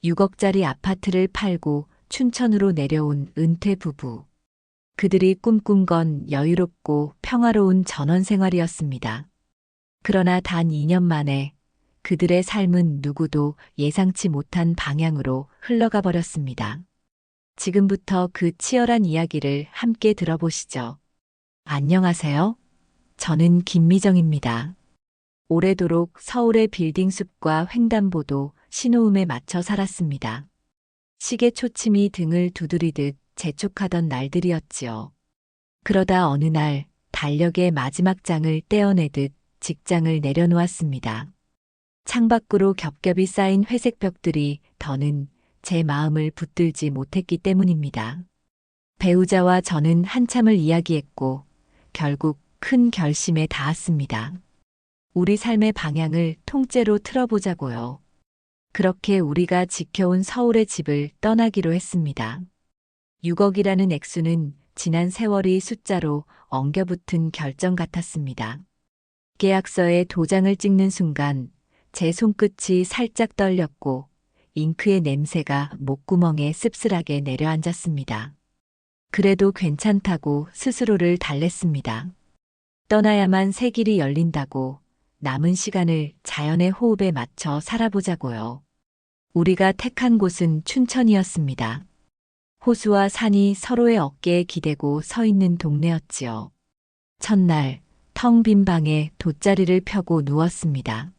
6억짜리 아파트를 팔고 춘천으로 내려온 은퇴 부부. 그들이 꿈꾼 건 여유롭고 평화로운 전원 생활이었습니다. 그러나 단 2년 만에 그들의 삶은 누구도 예상치 못한 방향으로 흘러가 버렸습니다. 지금부터 그 치열한 이야기를 함께 들어보시죠. 안녕하세요. 저는 김미정입니다. 오래도록 서울의 빌딩 숲과 횡단보도, 신호음에 맞춰 살았습니다. 시계 초침이 등을 두드리듯 재촉하던 날들이었지요. 그러다 어느 날 달력의 마지막 장을 떼어내듯 직장을 내려놓았습니다. 창밖으로 겹겹이 쌓인 회색 벽들이 더는 제 마음을 붙들지 못했기 때문입니다. 배우자와 저는 한참을 이야기했고 결국 큰 결심에 닿았습니다. 우리 삶의 방향을 통째로 틀어보자고요. 그렇게 우리가 지켜온 서울의 집을 떠나기로 했습니다. 6억이라는 액수는 지난 세월이 숫자로 엉겨붙은 결정 같았습니다. 계약서에 도장을 찍는 순간 제 손끝이 살짝 떨렸고 잉크의 냄새가 목구멍에 씁쓸하게 내려앉았습니다. 그래도 괜찮다고 스스로를 달랬습니다. 떠나야만 새 길이 열린다고 남은 시간을 자연의 호흡에 맞춰 살아보자고요. 우리가 택한 곳은 춘천이었습니다. 호수와 산이 서로의 어깨에 기대고 서 있는 동네였지요. 첫날 텅 빈 방에 돗자리를 펴고 누웠습니다.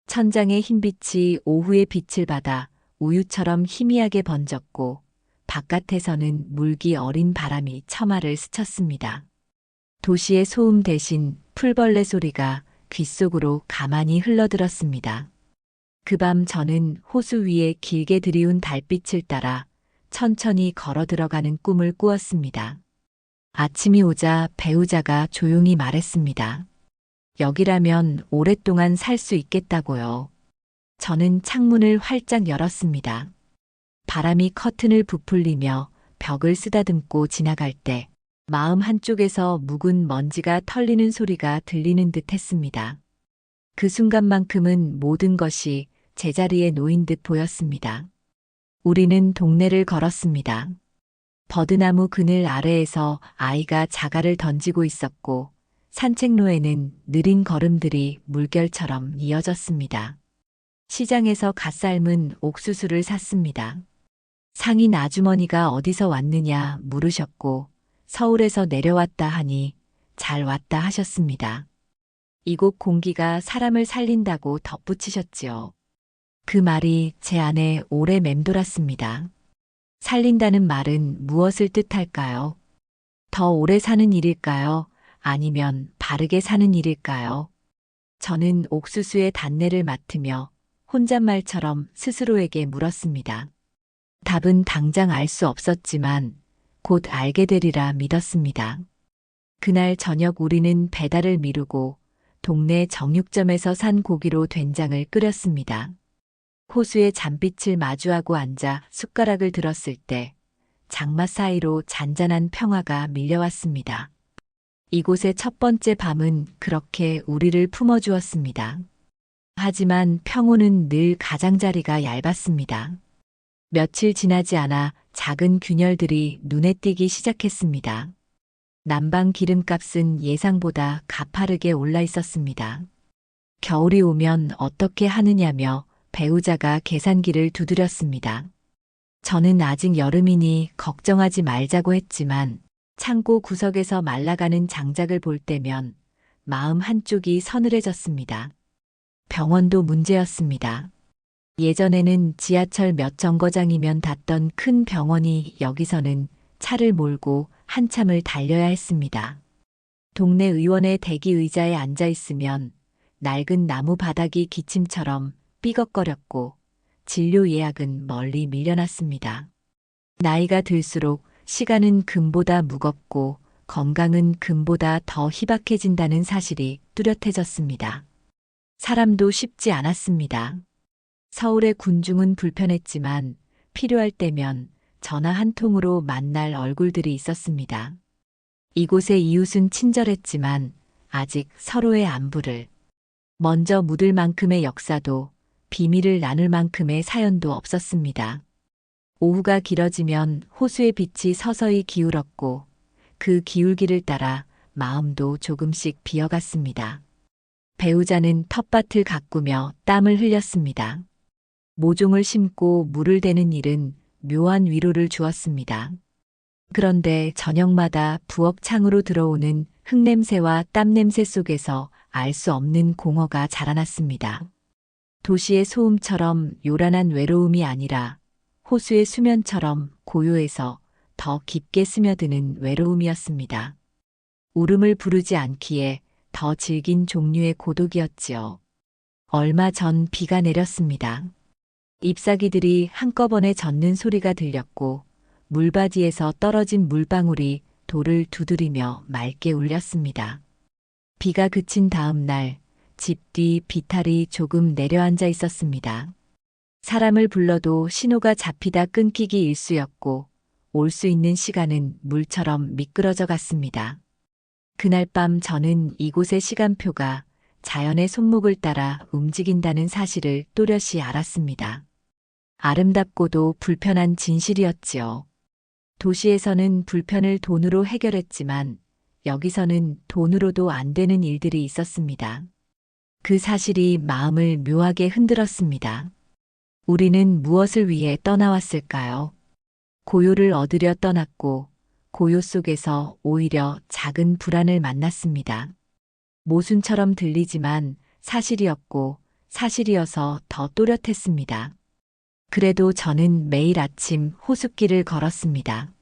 천장의 흰빛이 오후의 빛을 받아 우유처럼 희미하게 번졌고 바깥에서는 물기 어린 바람이 처마를 스쳤습니다. 도시의 소음 대신 풀벌레 소리가 귓속으로 가만히 흘러들었습니다. 그 밤 저는 호수 위에 길게 들이운 달빛을 따라 천천히 걸어 들어가는 꿈을 꾸었습니다. 아침이 오자 배우자가 조용히 말했습니다. 여기라면 오랫동안 살 수 있겠다고요. 저는 창문을 활짝 열었습니다. 바람이 커튼을 부풀리며 벽을 쓰다듬고 지나갈 때 마음 한쪽에서 묵은 먼지가 털리는 소리가 들리는 듯 했습니다. 그 순간만큼은 모든 것이 제자리에 놓인 듯 보였습니다. 우리는 동네를 걸었습니다. 버드나무 그늘 아래에서 아이가 자갈을 던지고 있었고 산책로에는 느린 걸음들이 물결처럼 이어졌습니다. 시장에서 갓 삶은 옥수수를 샀습니다. 상인 아주머니가 어디서 왔느냐 물으셨고 서울에서 내려왔다 하니 잘 왔다 하셨습니다. 이곳 공기가 사람을 살린다고 덧붙이셨지요. 그 말이 제 안에 오래 맴돌았습니다. 살린다는 말은 무엇을 뜻할까요? 더 오래 사는 일일까요? 아니면 바르게 사는 일일까요? 저는 옥수수의 단내를 맡으며 혼잣말처럼 스스로에게 물었습니다. 답은 당장 알 수 없었지만 곧 알게 되리라 믿었습니다. 그날 저녁 우리는 배달을 미루고 동네 정육점에서 산 고기로 된장을 끓였습니다. 호수의 잔빛을 마주하고 앉아 숟가락을 들었을 때 장마 사이로 잔잔한 평화가 밀려왔습니다. 이곳의 첫 번째 밤은 그렇게 우리를 품어주었습니다. 하지만 평온은 늘 가장자리가 얇았습니다. 며칠 지나지 않아 작은 균열들이 눈에 띄기 시작했습니다. 난방 기름값은 예상보다 가파르게 올라 있었습니다. 겨울이 오면 어떻게 하느냐며 배우자가 계산기를 두드렸습니다. 저는 아직 여름이니 걱정하지 말자고 했지만 창고 구석에서 말라가는 장작을 볼 때면 마음 한쪽이 서늘해졌습니다. 병원도 문제였습니다. 예전에는 지하철 몇 정거장이면 닿던 큰 병원이 여기서는 차를 몰고 한참을 달려야 했습니다. 동네 의원의 대기 의자에 앉아 있으면 낡은 나무 바닥이 기침처럼 삐걱거렸고 진료 예약은 멀리 밀려났습니다. 나이가 들수록 시간은 금보다 무겁고 건강은 금보다 더 희박해진다는 사실이 뚜렷해졌습니다. 사람도 쉽지 않았습니다. 서울의 군중은 불편했지만 필요할 때면 전화 한 통으로 만날 얼굴들이 있었습니다. 이곳의 이웃은 친절했지만 아직 서로의 안부를 먼저 묻을 만큼의 역사도 비밀을 나눌 만큼의 사연도 없었습니다. 오후가 길어지면 호수의 빛이 서서히 기울었고 그 기울기를 따라 마음도 조금씩 비어갔습니다. 배우자는 텃밭을 가꾸며 땀을 흘렸습니다. 모종을 심고 물을 대는 일은 묘한 위로를 주었습니다. 그런데 저녁마다 부엌 창으로 들어오는 흙냄새와 땀냄새 속에서 알 수 없는 공허가 자라났습니다. 도시의 소음처럼 요란한 외로움이 아니라 호수의 수면처럼 고요해서 더 깊게 스며드는 외로움이었습니다. 울음을 부르지 않기에 더 질긴 종류의 고독이었지요. 얼마 전 비가 내렸습니다. 잎사귀들이 한꺼번에 젖는 소리가 들렸고 물바디에서 떨어진 물방울이 돌을 두드리며 맑게 울렸습니다. 비가 그친 다음 날 집 뒤 비탈이 조금 내려앉아 있었습니다. 사람을 불러도 신호가 잡히다 끊기기 일쑤였고 올 수 있는 시간은 물처럼 미끄러져 갔습니다. 그날 밤 저는 이곳의 시간표가 자연의 손목을 따라 움직인다는 사실을 또렷이 알았습니다. 아름답고도 불편한 진실이었지요. 도시에서는 불편을 돈으로 해결했지만 여기서는 돈으로도 안 되는 일들이 있었습니다. 그 사실이 마음을 묘하게 흔들었습니다. 우리는 무엇을 위해 떠나왔을까요? 고요를 얻으려 떠났고 고요 속에서 오히려 작은 불안을 만났습니다. 모순처럼 들리지만 사실이었고 사실이어서 더 또렷했습니다. 그래도 저는 매일 아침 호숫길을 걸었습니다.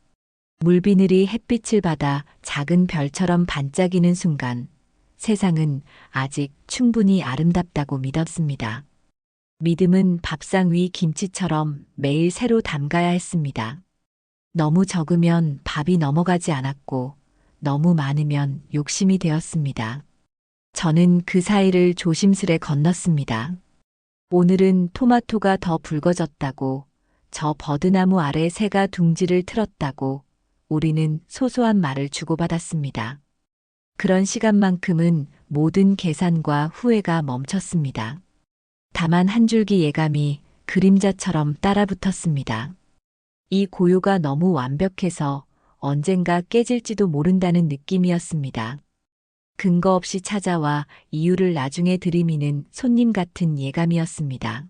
물비늘이 햇빛을 받아 작은 별처럼 반짝이는 순간 세상은 아직 충분히 아름답다고 믿었습니다. 믿음은 밥상 위 김치처럼 매일 새로 담가야 했습니다. 너무 적으면 밥이 넘어가지 않았고 너무 많으면 욕심이 되었습니다. 저는 그 사이를 조심스레 건넜습니다. 오늘은 토마토가 더 붉어졌다고, 저 버드나무 아래 새가 둥지를 틀었다고 우리는 소소한 말을 주고받았습니다. 그런 시간만큼은 모든 계산과 후회가 멈췄습니다. 다만 한 줄기 예감이 그림자처럼 따라붙었습니다. 이 고요가 너무 완벽해서 언젠가 깨질지도 모른다는 느낌이었습니다. 근거 없이 찾아와 이유를 나중에 들이미는 손님 같은 예감이었습니다.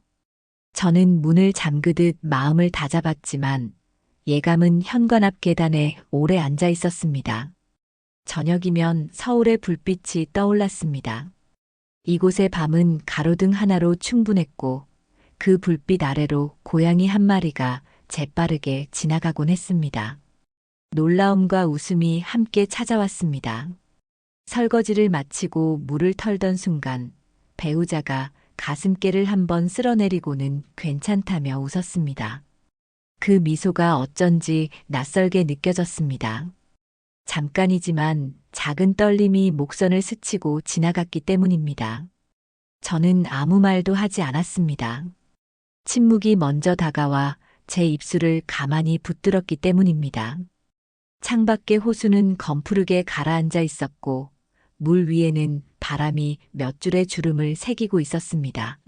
저는 문을 잠그듯 마음을 다잡았지만 예감은 현관 앞 계단에 오래 앉아 있었습니다. 저녁이면 서울의 불빛이 떠올랐습니다. 이곳의 밤은 가로등 하나로 충분했고 그 불빛 아래로 고양이 한 마리가 재빠르게 지나가곤 했습니다. 놀라움과 웃음이 함께 찾아왔습니다. 설거지를 마치고 물을 털던 순간 배우자가 가슴께를 한번 쓸어내리고는 괜찮다며 웃었습니다. 그 미소가 어쩐지 낯설게 느껴졌습니다. 잠깐이지만 작은 떨림이 목선을 스치고 지나갔기 때문입니다. 저는 아무 말도 하지 않았습니다. 침묵이 먼저 다가와 제 입술을 가만히 붙들었기 때문입니다. 창밖의 호수는 검푸르게 가라앉아 있었고 물 위에는 바람이 몇 줄의 주름을 새기고 있었습니다.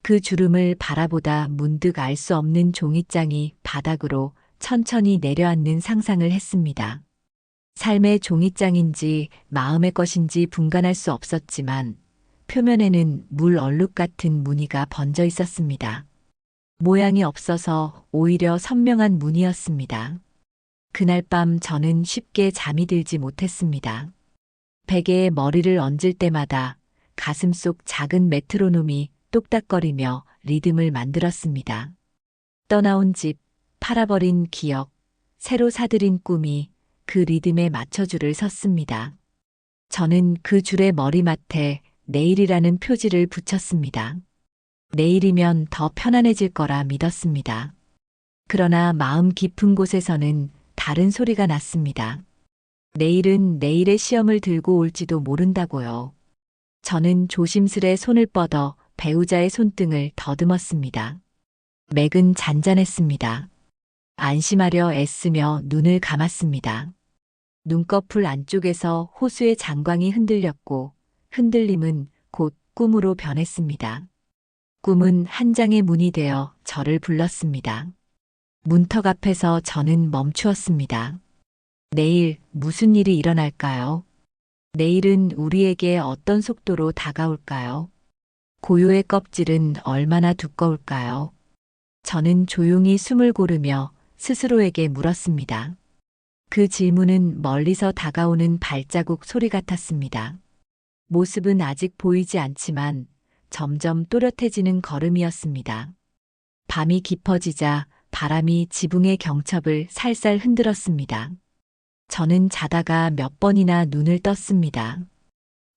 그 주름을 바라보다 문득 알 수 없는 종이장이 바닥으로 천천히 내려앉는 상상을 했습니다. 삶의 종이장인지 마음의 것인지 분간할 수 없었지만 표면에는 물 얼룩 같은 무늬가 번져 있었습니다. 모양이 없어서 오히려 선명한 무늬였습니다. 그날 밤 저는 쉽게 잠이 들지 못했습니다. 베개에 머리를 얹을 때마다 가슴 속 작은 메트로놈이 똑딱거리며 리듬을 만들었습니다. 떠나온 집, 팔아버린 기억, 새로 사들인 꿈이 그 리듬에 맞춰줄을 섰습니다. 저는 그 줄의 머리맡에 내일이라는 표지를 붙였습니다. 내일이면 더 편안해질 거라 믿었습니다. 그러나 마음 깊은 곳에서는 다른 소리가 났습니다. 내일은 내일의 시험을 들고 올지도 모른다고요. 저는 조심스레 손을 뻗어 배우자의 손등을 더듬었습니다. 맥은 잔잔했습니다. 안심하려 애쓰며 눈을 감았습니다. 눈꺼풀 안쪽에서 호수의 장광이 흔들렸고 흔들림은 곧 꿈으로 변했습니다. 꿈은 한 장의 문이 되어 저를 불렀습니다. 문턱 앞에서 저는 멈추었습니다. 내일 무슨 일이 일어날까요? 내일은 우리에게 어떤 속도로 다가올까요? 고요의 껍질은 얼마나 두꺼울까요? 저는 조용히 숨을 고르며 스스로에게 물었습니다. 그 질문은 멀리서 다가오는 발자국 소리 같았습니다. 모습은 아직 보이지 않지만 점점 또렷해지는 걸음이었습니다. 밤이 깊어지자 바람이 지붕의 경첩을 살살 흔들었습니다. 저는 자다가 몇 번이나 눈을 떴습니다.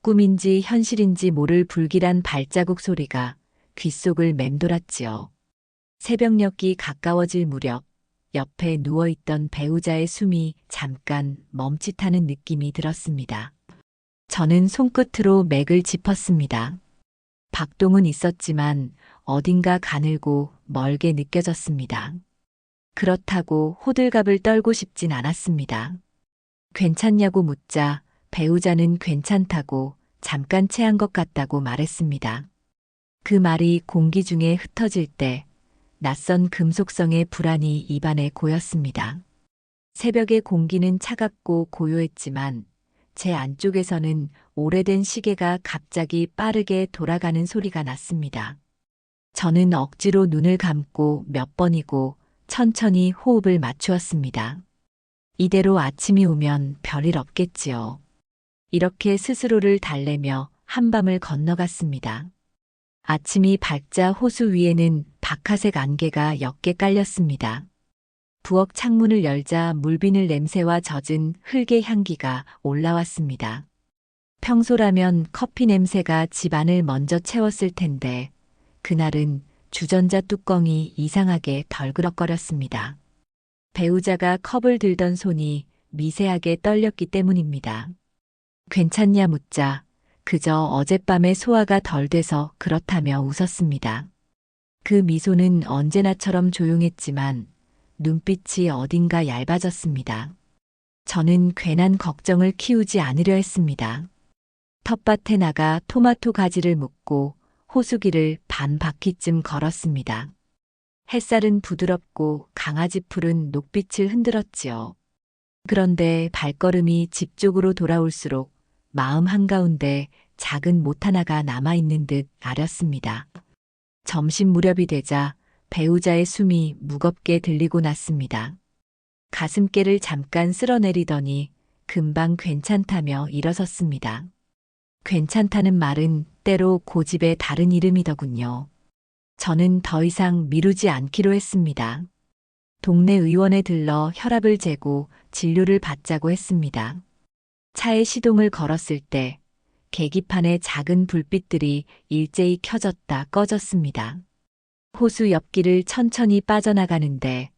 꿈인지 현실인지 모를 불길한 발자국 소리가 귓속을 맴돌았지요. 새벽녘이 가까워질 무렵 옆에 누워있던 배우자의 숨이 잠깐 멈칫하는 느낌이 들었습니다. 저는 손끝으로 맥을 짚었습니다. 박동은 있었지만 어딘가 가늘고 멀게 느껴졌습니다. 그렇다고 호들갑을 떨고 싶진 않았습니다. 괜찮냐고 묻자 배우자는 괜찮다고 잠깐 체한 것 같다고 말했습니다. 그 말이 공기 중에 흩어질 때 낯선 금속성의 불안이 입안에 고였습니다. 새벽의 공기는 차갑고 고요했지만 제 안쪽에서는 오래된 시계가 갑자기 빠르게 돌아가는 소리가 났습니다. 저는 억지로 눈을 감고 몇 번이고 천천히 호흡을 맞추었습니다. 이대로 아침이 오면 별일 없겠지요. 이렇게 스스로를 달래며 한밤을 건너갔습니다. 아침이 밝자 호수 위에는 박하색 안개가 옅게 깔렸습니다. 부엌 창문을 열자 물비늘 냄새와 젖은 흙의 향기가 올라왔습니다. 평소라면 커피 냄새가 집안을 먼저 채웠을 텐데 그날은 주전자 뚜껑이 이상하게 덜그럭거렸습니다. 배우자가 컵을 들던 손이 미세하게 떨렸기 때문입니다. 괜찮냐 묻자 그저 어젯밤에 소화가 덜 돼서 그렇다며 웃었습니다. 그 미소는 언제나처럼 조용했지만 눈빛이 어딘가 얇아졌습니다. 저는 괜한 걱정을 키우지 않으려 했습니다. 텃밭에 나가 토마토 가지를 묻고 호수길을 반 바퀴쯤 걸었습니다. 햇살은 부드럽고 강아지 풀은 녹빛을 흔들었지요. 그런데 발걸음이 집 쪽으로 돌아올수록 마음 한가운데 작은 못 하나가 남아있는 듯 아렸습니다. 점심 무렵이 되자 배우자의 숨이 무겁게 들리고 났습니다. 가슴께를 잠깐 쓸어내리더니 금방 괜찮다며 일어섰습니다. 괜찮다는 말은 때로 고집의 다른 이름이더군요. 저는 더 이상 미루지 않기로 했습니다. 동네 의원에 들러 혈압을 재고 진료를 받자고 했습니다. 차에 시동을 걸었을 때 계기판에 작은 불빛들이 일제히 켜졌다 꺼졌습니다. 호수 옆길을 천천히 빠져나가는데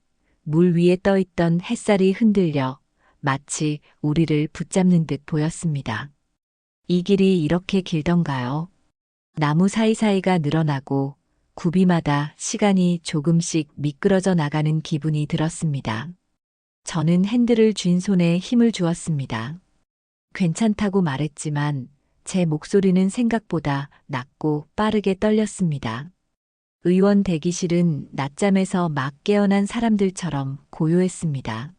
물 위에 떠있던 햇살이 흔들려 마치 우리를 붙잡는 듯 보였습니다. 이 길이 이렇게 길던가요? 나무 사이사이가 늘어나고 구비마다 시간이 조금씩 미끄러져 나가는 기분이 들었습니다. 저는 핸들을 쥔 손에 힘을 주었습니다. 괜찮다고 말했지만 제 목소리는 생각보다 낮고 빠르게 떨렸습니다. 의원 대기실은 낮잠에서 막 깨어난 사람들처럼 고요했습니다.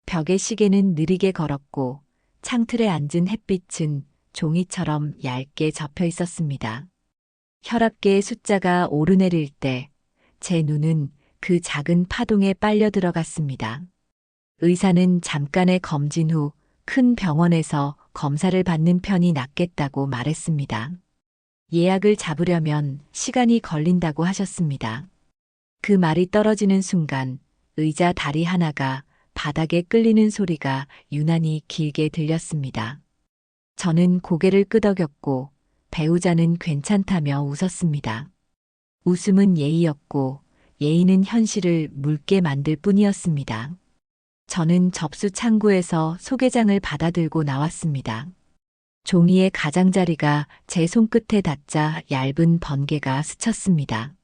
벽의 시계는 느리게 걸었고 창틀에 앉은 햇빛은 종이처럼 얇게 접혀 있었습니다. 혈압계의 숫자가 오르내릴 때 제 눈은 그 작은 파동에 빨려 들어갔습니다. 의사는 잠깐의 검진 후 큰 병원에서 검사를 받는 편이 낫겠다고 말했습니다. 예약을 잡으려면 시간이 걸린다고 하셨습니다. 그 말이 떨어지는 순간 의자 다리 하나가 바닥에 끌리는 소리가 유난히 길게 들렸습니다. 저는 고개를 끄덕였고 배우자는 괜찮다며 웃었습니다. 웃음은 예의였고 예의는 현실을 묽게 만들 뿐이었습니다. 저는 접수 창구에서 소개장을 받아들고 나왔습니다. 종이의 가장자리가 제 손끝에 닿자 얇은 번개가 스쳤습니다.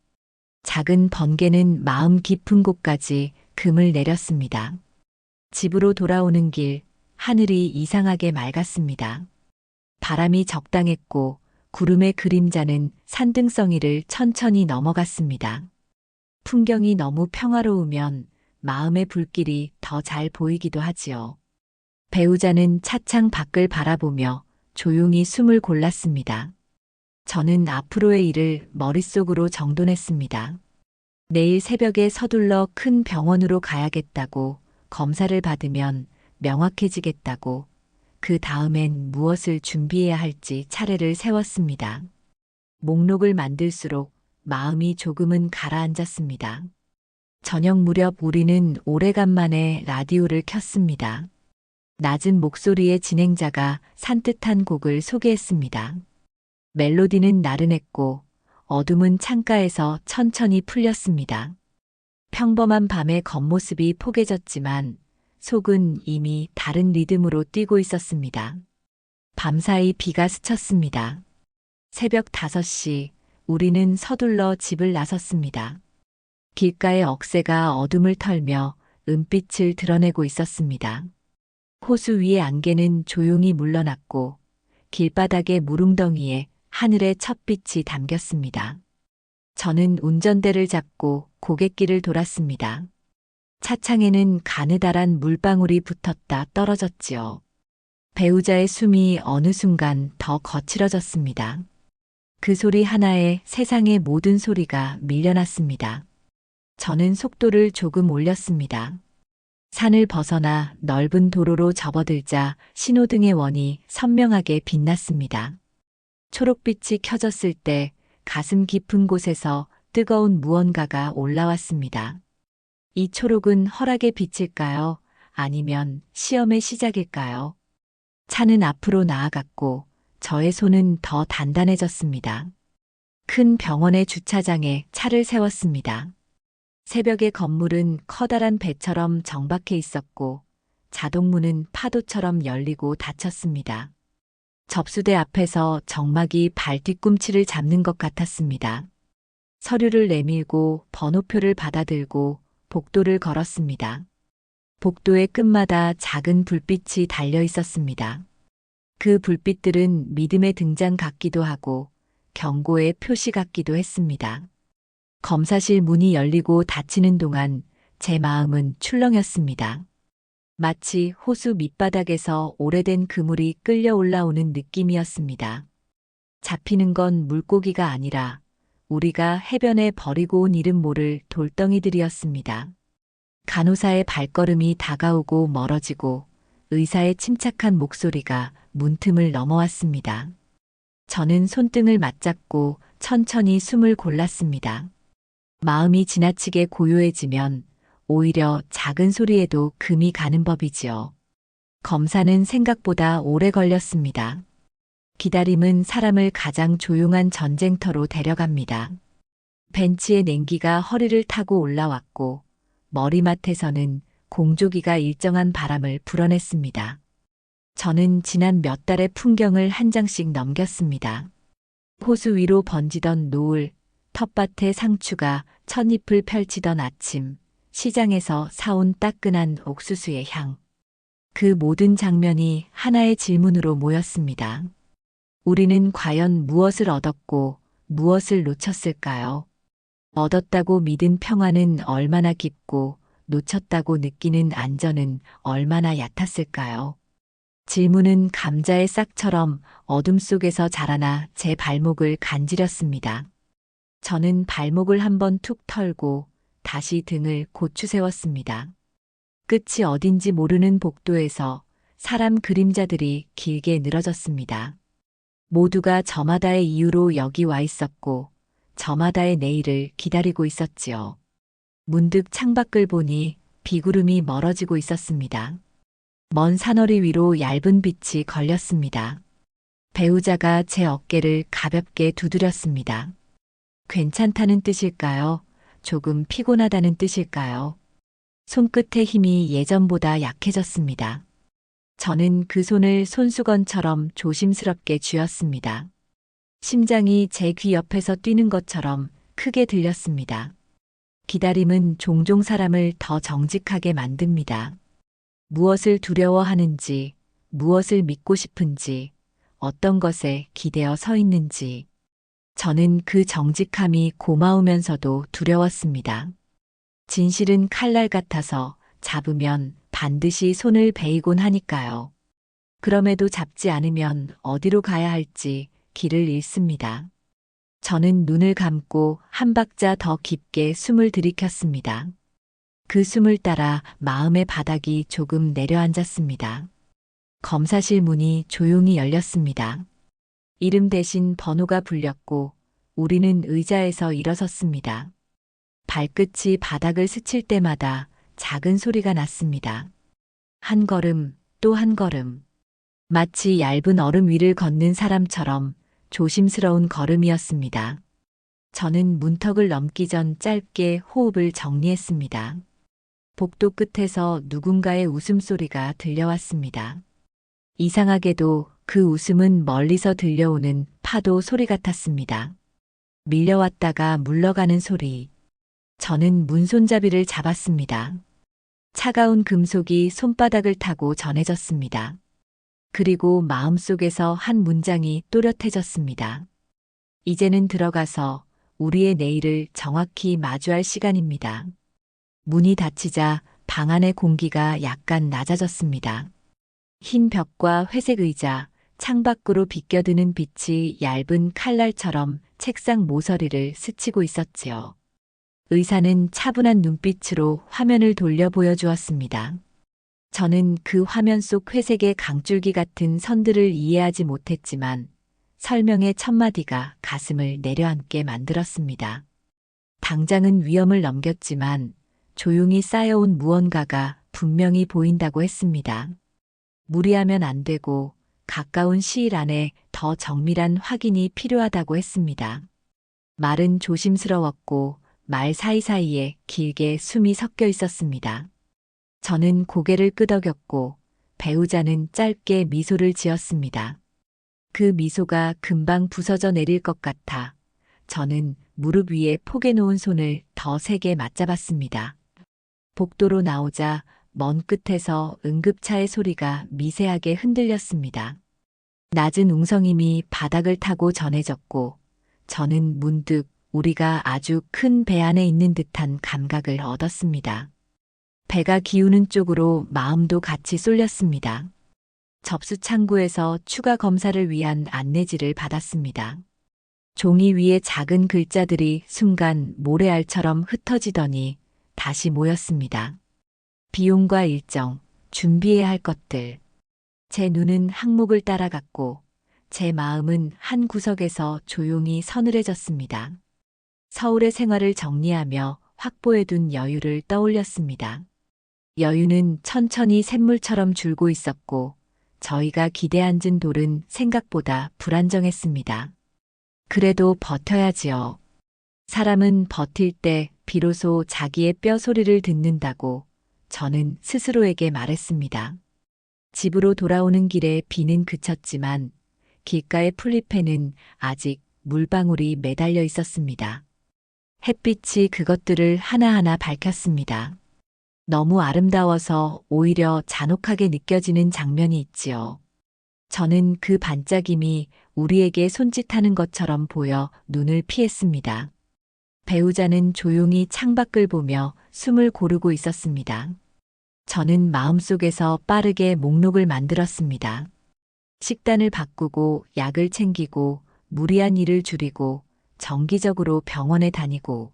작은 번개는 마음 깊은 곳까지 금을 내렸습니다. 집으로 돌아오는 길, 하늘이 이상하게 맑았습니다. 바람이 적당했고 구름의 그림자는 산등성이를 천천히 넘어갔습니다. 풍경이 너무 평화로우면 마음의 불길이 더 잘 보이기도 하지요. 배우자는 차창 밖을 바라보며 조용히 숨을 골랐습니다. 저는 앞으로의 일을 머릿속으로 정돈했습니다. 내일 새벽에 서둘러 큰 병원으로 가야겠다고, 검사를 받으면 명확해지겠다고, 그 다음엔 무엇을 준비해야 할지 차례를 세웠습니다. 목록을 만들수록 마음이 조금은 가라앉았습니다. 저녁 무렵 우리는 오래간만에 라디오를 켰습니다. 낮은 목소리의 진행자가 산뜻한 곡을 소개했습니다. 멜로디는 나른했고 어둠은 창가에서 천천히 풀렸습니다. 평범한 밤의 겉모습이 포개졌지만 속은 이미 다른 리듬으로 뛰고 있었습니다. 밤사이 비가 스쳤습니다. 새벽 5시 우리는 서둘러 집을 나섰습니다. 길가의 억새가 어둠을 털며 은빛을 드러내고 있었습니다. 호수 위의 안개는 조용히 물러났고 길바닥의 무릉덩이에 하늘의 첫빛이 담겼습니다. 저는 운전대를 잡고 고갯길을 돌았습니다. 차창에는 가느다란 물방울이 붙었다 떨어졌지요. 배우자의 숨이 어느 순간 더 거칠어졌습니다. 그 소리 하나에 세상의 모든 소리가 밀려났습니다. 저는 속도를 조금 올렸습니다. 산을 벗어나 넓은 도로로 접어들자 신호등의 원이 선명하게 빛났습니다. 초록빛이 켜졌을 때 가슴 깊은 곳에서 뜨거운 무언가가 올라왔습니다. 이 초록은 허락의 빛일까요? 아니면 시험의 시작일까요? 차는 앞으로 나아갔고 저의 손은 더 단단해졌습니다. 큰 병원의 주차장에 차를 세웠습니다. 새벽의 건물은 커다란 배처럼 정박해 있었고 자동문은 파도처럼 열리고 닫혔습니다. 접수대 앞에서 정막이 발 뒤꿈치를 잡는 것 같았습니다. 서류를 내밀고 번호표를 받아들고 복도를 걸었습니다. 복도의 끝마다 작은 불빛이 달려 있었습니다. 그 불빛들은 믿음의 등장 같기도 하고 경고의 표시 같기도 했습니다. 검사실 문이 열리고 닫히는 동안 제 마음은 출렁였습니다. 마치 호수 밑바닥에서 오래된 그물이 끌려 올라오는 느낌이었습니다. 잡히는 건 물고기가 아니라 우리가 해변에 버리고 온 이름 모를 돌덩이들이었습니다. 간호사의 발걸음이 다가오고 멀어지고 의사의 침착한 목소리가 문틈을 넘어왔습니다. 저는 손등을 맞잡고 천천히 숨을 골랐습니다. 마음이 지나치게 고요해지면 오히려 작은 소리에도 금이 가는 법이지요. 검사는 생각보다 오래 걸렸습니다. 기다림은 사람을 가장 조용한 전쟁터로 데려갑니다. 벤치의 냉기가 허리를 타고 올라왔고 머리맡에서는 공조기가 일정한 바람을 불어냈습니다. 저는 지난 몇 달의 풍경을 한 장씩 넘겼습니다. 호수 위로 번지던 노을, 텃밭의 상추가 첫 잎을 펼치던 아침, 시장에서 사온 따끈한 옥수수의 향. 그 모든 장면이 하나의 질문으로 모였습니다. 우리는 과연 무엇을 얻었고 무엇을 놓쳤을까요? 얻었다고 믿은 평화는 얼마나 깊고 놓쳤다고 느끼는 안전은 얼마나 얕았을까요? 질문은 감자의 싹처럼 어둠 속에서 자라나 제 발목을 간지렸습니다. 저는 발목을 한번 툭 털고 다시 등을 고추 세웠습니다. 끝이 어딘지 모르는 복도에서 사람 그림자들이 길게 늘어졌습니다. 모두가 저마다의 이유로 여기 와 있었고 저마다의 내일을 기다리고 있었지요. 문득 창밖을 보니 비구름이 멀어지고 있었습니다. 먼 산허리 위로 얇은 빛이 걸렸습니다. 배우자가 제 어깨를 가볍게 두드렸습니다. 괜찮다는 뜻일까요? 조금 피곤하다는 뜻일까요? 손끝의 힘이 예전보다 약해졌습니다. 저는 그 손을 손수건처럼 조심스럽게 쥐었습니다. 심장이 제 귀 옆에서 뛰는 것처럼 크게 들렸습니다. 기다림은 종종 사람을 더 정직하게 만듭니다. 무엇을 두려워하는지, 무엇을 믿고 싶은지, 어떤 것에 기대어 서 있는지. 저는 그 정직함이 고마우면서도 두려웠습니다. 진실은 칼날 같아서 잡으면 반드시 손을 베이곤 하니까요. 그럼에도 잡지 않으면 어디로 가야 할지 길을 잃습니다. 저는 눈을 감고 한 박자 더 깊게 숨을 들이켰습니다. 그 숨을 따라 마음의 바닥이 조금 내려앉았습니다. 검사실 문이 조용히 열렸습니다. 이름 대신 번호가 불렸고 우리는 의자에서 일어섰습니다. 발끝이 바닥을 스칠 때마다 작은 소리가 났습니다. 한 걸음, 또 한 걸음. 마치 얇은 얼음 위를 걷는 사람처럼 조심스러운 걸음이었습니다. 저는 문턱을 넘기 전 짧게 호흡을 정리했습니다. 복도 끝에서 누군가의 웃음소리가 들려왔습니다. 이상하게도 그 웃음은 멀리서 들려오는 파도 소리 같았습니다. 밀려왔다가 물러가는 소리. 저는 문손잡이를 잡았습니다. 차가운 금속이 손바닥을 타고 전해졌습니다. 그리고 마음속에서 한 문장이 또렷해졌습니다. 이제는 들어가서 우리의 내일을 정확히 마주할 시간입니다. 문이 닫히자 방 안의 공기가 약간 낮아졌습니다. 흰 벽과 회색 의자, 창밖으로 비껴드는 빛이 얇은 칼날처럼 책상 모서리를 스치고 있었지요. 의사는 차분한 눈빛으로 화면을 돌려 보여주었습니다. 저는 그 화면 속 회색의 강줄기 같은 선들을 이해하지 못했지만 설명의 첫마디가 가슴을 내려앉게 만들었습니다. 당장은 위험을 넘겼지만 조용히 쌓여온 무언가가 분명히 보인다고 했습니다. 무리하면 안 되고 가까운 시일 안에 더 정밀한 확인이 필요하다고 했습니다. 말은 조심스러웠고 말 사이사이에 길게 숨이 섞여 있었습니다. 저는 고개를 끄덕였고 배우자는 짧게 미소를 지었습니다. 그 미소가 금방 부서져 내릴 것 같아 저는 무릎 위에 포개놓은 손을 더 세게 맞잡았습니다. 복도로 나오자 먼 끝에서 응급차의 소리가 미세하게 흔들렸습니다. 낮은 웅성임이 바닥을 타고 전해졌고 저는 문득 우리가 아주 큰 배 안에 있는 듯한 감각을 얻었습니다. 배가 기우는 쪽으로 마음도 같이 쏠렸습니다. 접수 창구에서 추가 검사를 위한 안내지를 받았습니다. 종이 위에 작은 글자들이 순간 모래알처럼 흩어지더니 다시 모였습니다. 비용과 일정, 준비해야 할 것들. 제 눈은 항목을 따라갔고 제 마음은 한 구석에서 조용히 서늘해졌습니다. 서울의 생활을 정리하며 확보해둔 여유를 떠올렸습니다. 여유는 천천히 샘물처럼 줄고 있었고 저희가 기대앉은 돌은 생각보다 불안정했습니다. 그래도 버텨야지요. 사람은 버틸 때 비로소 자기의 뼈 소리를 듣는다고 저는 스스로에게 말했습니다. 집으로 돌아오는 길에 비는 그쳤지만 길가의 풀잎에는 아직 물방울이 매달려 있었습니다. 햇빛이 그것들을 하나하나 밝혔습니다. 너무 아름다워서 오히려 잔혹하게 느껴지는 장면이 있지요. 저는 그 반짝임이 우리에게 손짓하는 것처럼 보여 눈을 피했습니다. 배우자는 조용히 창밖을 보며 숨을 고르고 있었습니다. 저는 마음속에서 빠르게 목록을 만들었습니다. 식단을 바꾸고 약을 챙기고 무리한 일을 줄이고 정기적으로 병원에 다니고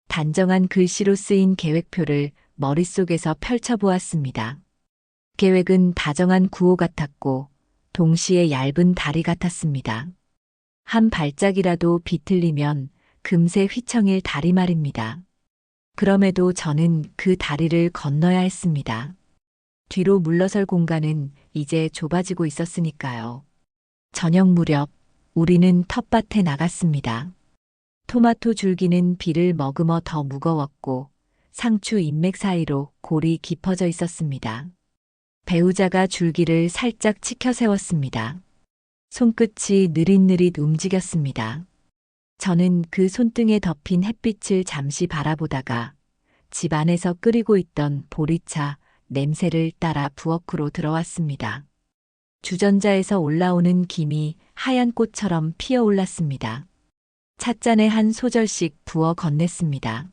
단정한 글씨로 쓰인 계획표를 머릿속에서 펼쳐보았습니다. 계획은 다정한 구호 같았고 동시에 얇은 다리 같았습니다. 한 발짝이라도 비틀리면 금세 휘청일 다리 말입니다. 그럼에도 저는 그 다리를 건너야 했습니다. 뒤로 물러설 공간은 이제 좁아지고 있었으니까요. 저녁 무렵 우리는 텃밭에 나갔습니다. 토마토 줄기는 비를 머금어 더 무거웠고 상추 잎맥 사이로 골이 깊어져 있었습니다. 배우자가 줄기를 살짝 치켜 세웠습니다. 손끝이 느릿느릿 움직였습니다. 저는 그 손등에 덮인 햇빛을 잠시 바라보다가 집 안에서 끓이고 있던 보리차 냄새를 따라 부엌으로 들어왔습니다. 주전자에서 올라오는 김이 하얀 꽃처럼 피어올랐습니다. 찻잔에 한 소절씩 부어 건넸습니다.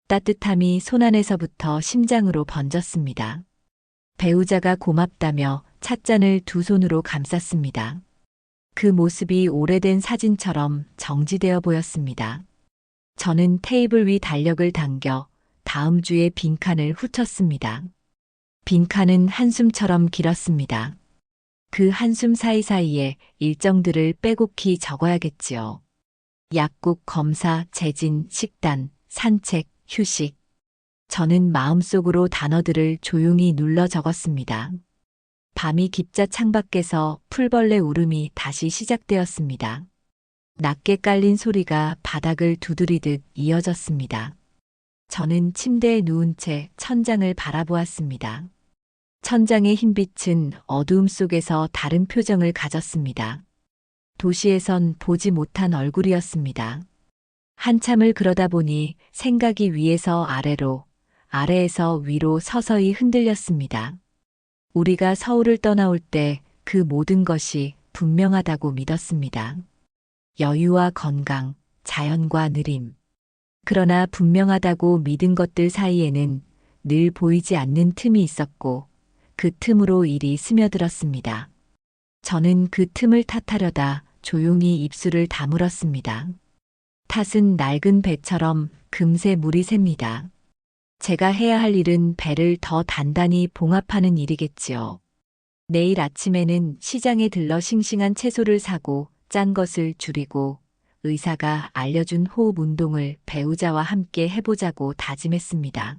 따뜻함이 손안에서부터 심장으로 번졌습니다. 배우자가 고맙다며 찻잔을 두 손으로 감쌌습니다. 그 모습이 오래된 사진처럼 정지되어 보였습니다. 저는 테이블 위 달력을 당겨 다음 주에 빈칸을 훑었습니다. 빈칸은 한숨처럼 길었습니다. 그 한숨 사이사이에 일정들을 빼곡히 적어야겠지요. 약국, 검사, 재진, 식단, 산책, 휴식. 저는 마음속으로 단어들을 조용히 눌러 적었습니다. 밤이 깊자 창밖에서 풀벌레 울음이 다시 시작되었습니다. 낮게 깔린 소리가 바닥을 두드리듯 이어졌습니다. 저는 침대에 누운 채 천장을 바라보았습니다. 천장의 흰빛은 어두움 속에서 다른 표정을 가졌습니다. 도시에선 보지 못한 얼굴이었습니다. 한참을 그러다 보니 생각이 위에서 아래로, 아래에서 위로 서서히 흔들렸습니다. 우리가 서울을 떠나올 때 그 모든 것이 분명하다고 믿었습니다. 여유와 건강, 자연과 느림. 그러나 분명하다고 믿은 것들 사이에는 늘 보이지 않는 틈이 있었고 그 틈으로 일이 스며들었습니다. 저는 그 틈을 탓하려다 조용히 입술을 다물었습니다. 탓은 낡은 배처럼 금세 물이 셉니다. 제가 해야 할 일은 배를 더 단단히 봉합하는 일이겠지요. 내일 아침에는 시장에 들러 싱싱한 채소를 사고 짠 것을 줄이고 의사가 알려준 호흡 운동을 배우자와 함께 해보자고 다짐했습니다.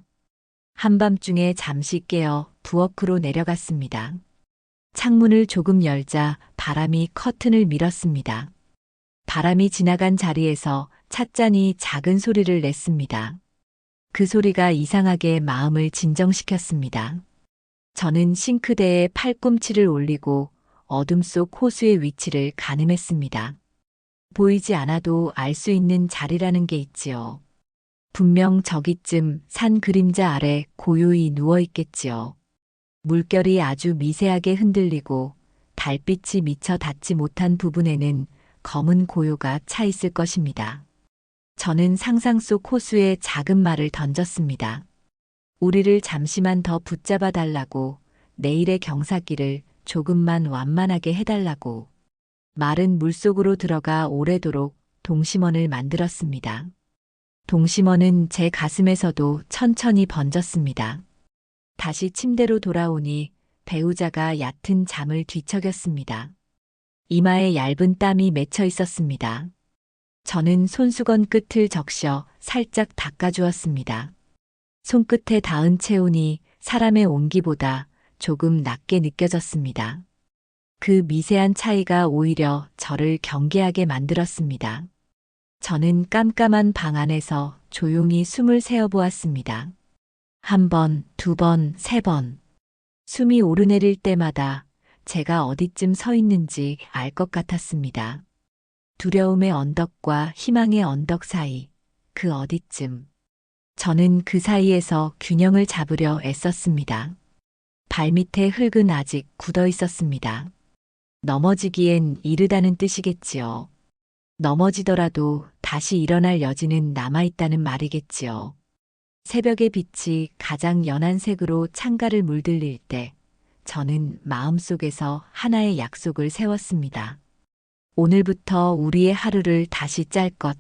한밤중에 잠시 깨어 부엌으로 내려갔습니다. 창문을 조금 열자 바람이 커튼을 밀었습니다. 바람이 지나간 자리에서 찻잔이 작은 소리를 냈습니다. 그 소리가 이상하게 마음을 진정시켰습니다. 저는 싱크대에 팔꿈치를 올리고 어둠 속 호수의 위치를 가늠했습니다. 보이지 않아도 알 수 있는 자리라는 게 있지요. 분명 저기쯤 산 그림자 아래 고요히 누워 있겠지요. 물결이 아주 미세하게 흔들리고 달빛이 미처 닿지 못한 부분에는 검은 고요가 차 있을 것입니다. 저는 상상 속 호수에 작은 말을 던졌습니다. 우리를 잠시만 더 붙잡아 달라고, 내일의 경사길을 조금만 완만하게 해달라고. 말은 물속으로 들어가 오래도록 동심원을 만들었습니다. 동심원은 제 가슴에서도 천천히 번졌습니다. 다시 침대로 돌아오니 배우자가 얕은 잠을 뒤척였습니다. 이마에 얇은 땀이 맺혀 있었습니다. 저는 손수건 끝을 적셔 살짝 닦아주었습니다. 손끝에 닿은 체온이 사람의 온기보다 조금 낮게 느껴졌습니다. 그 미세한 차이가 오히려 저를 경계하게 만들었습니다. 저는 깜깜한 방 안에서 조용히 숨을 세어보았습니다. 한 번, 두 번, 세 번. 숨이 오르내릴 때마다 제가 어디쯤 서 있는지 알 것 같았습니다. 두려움의 언덕과 희망의 언덕 사이, 그 어디쯤. 저는 그 사이에서 균형을 잡으려 애썼습니다. 발밑에 흙은 아직 굳어 있었습니다. 넘어지기엔 이르다는 뜻이겠지요. 넘어지더라도 다시 일어날 여지는 남아있다는 말이겠지요. 새벽의 빛이 가장 연한 색으로 창가를 물들릴 때 저는 마음속에서 하나의 약속을 세웠습니다. 오늘부터 우리의 하루를 다시 짤 것.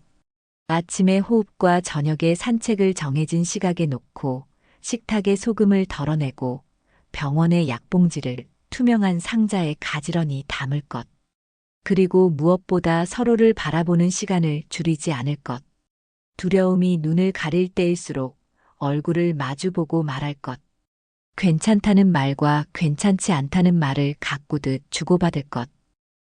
아침의 호흡과 저녁의 산책을 정해진 시각에 놓고 식탁에 소금을 덜어내고 병원의 약봉지를 투명한 상자에 가지런히 담을 것. 그리고 무엇보다 서로를 바라보는 시간을 줄이지 않을 것. 두려움이 눈을 가릴 때일수록 얼굴을 마주보고 말할 것. 괜찮다는 말과 괜찮지 않다는 말을 가꾸듯 주고받을 것.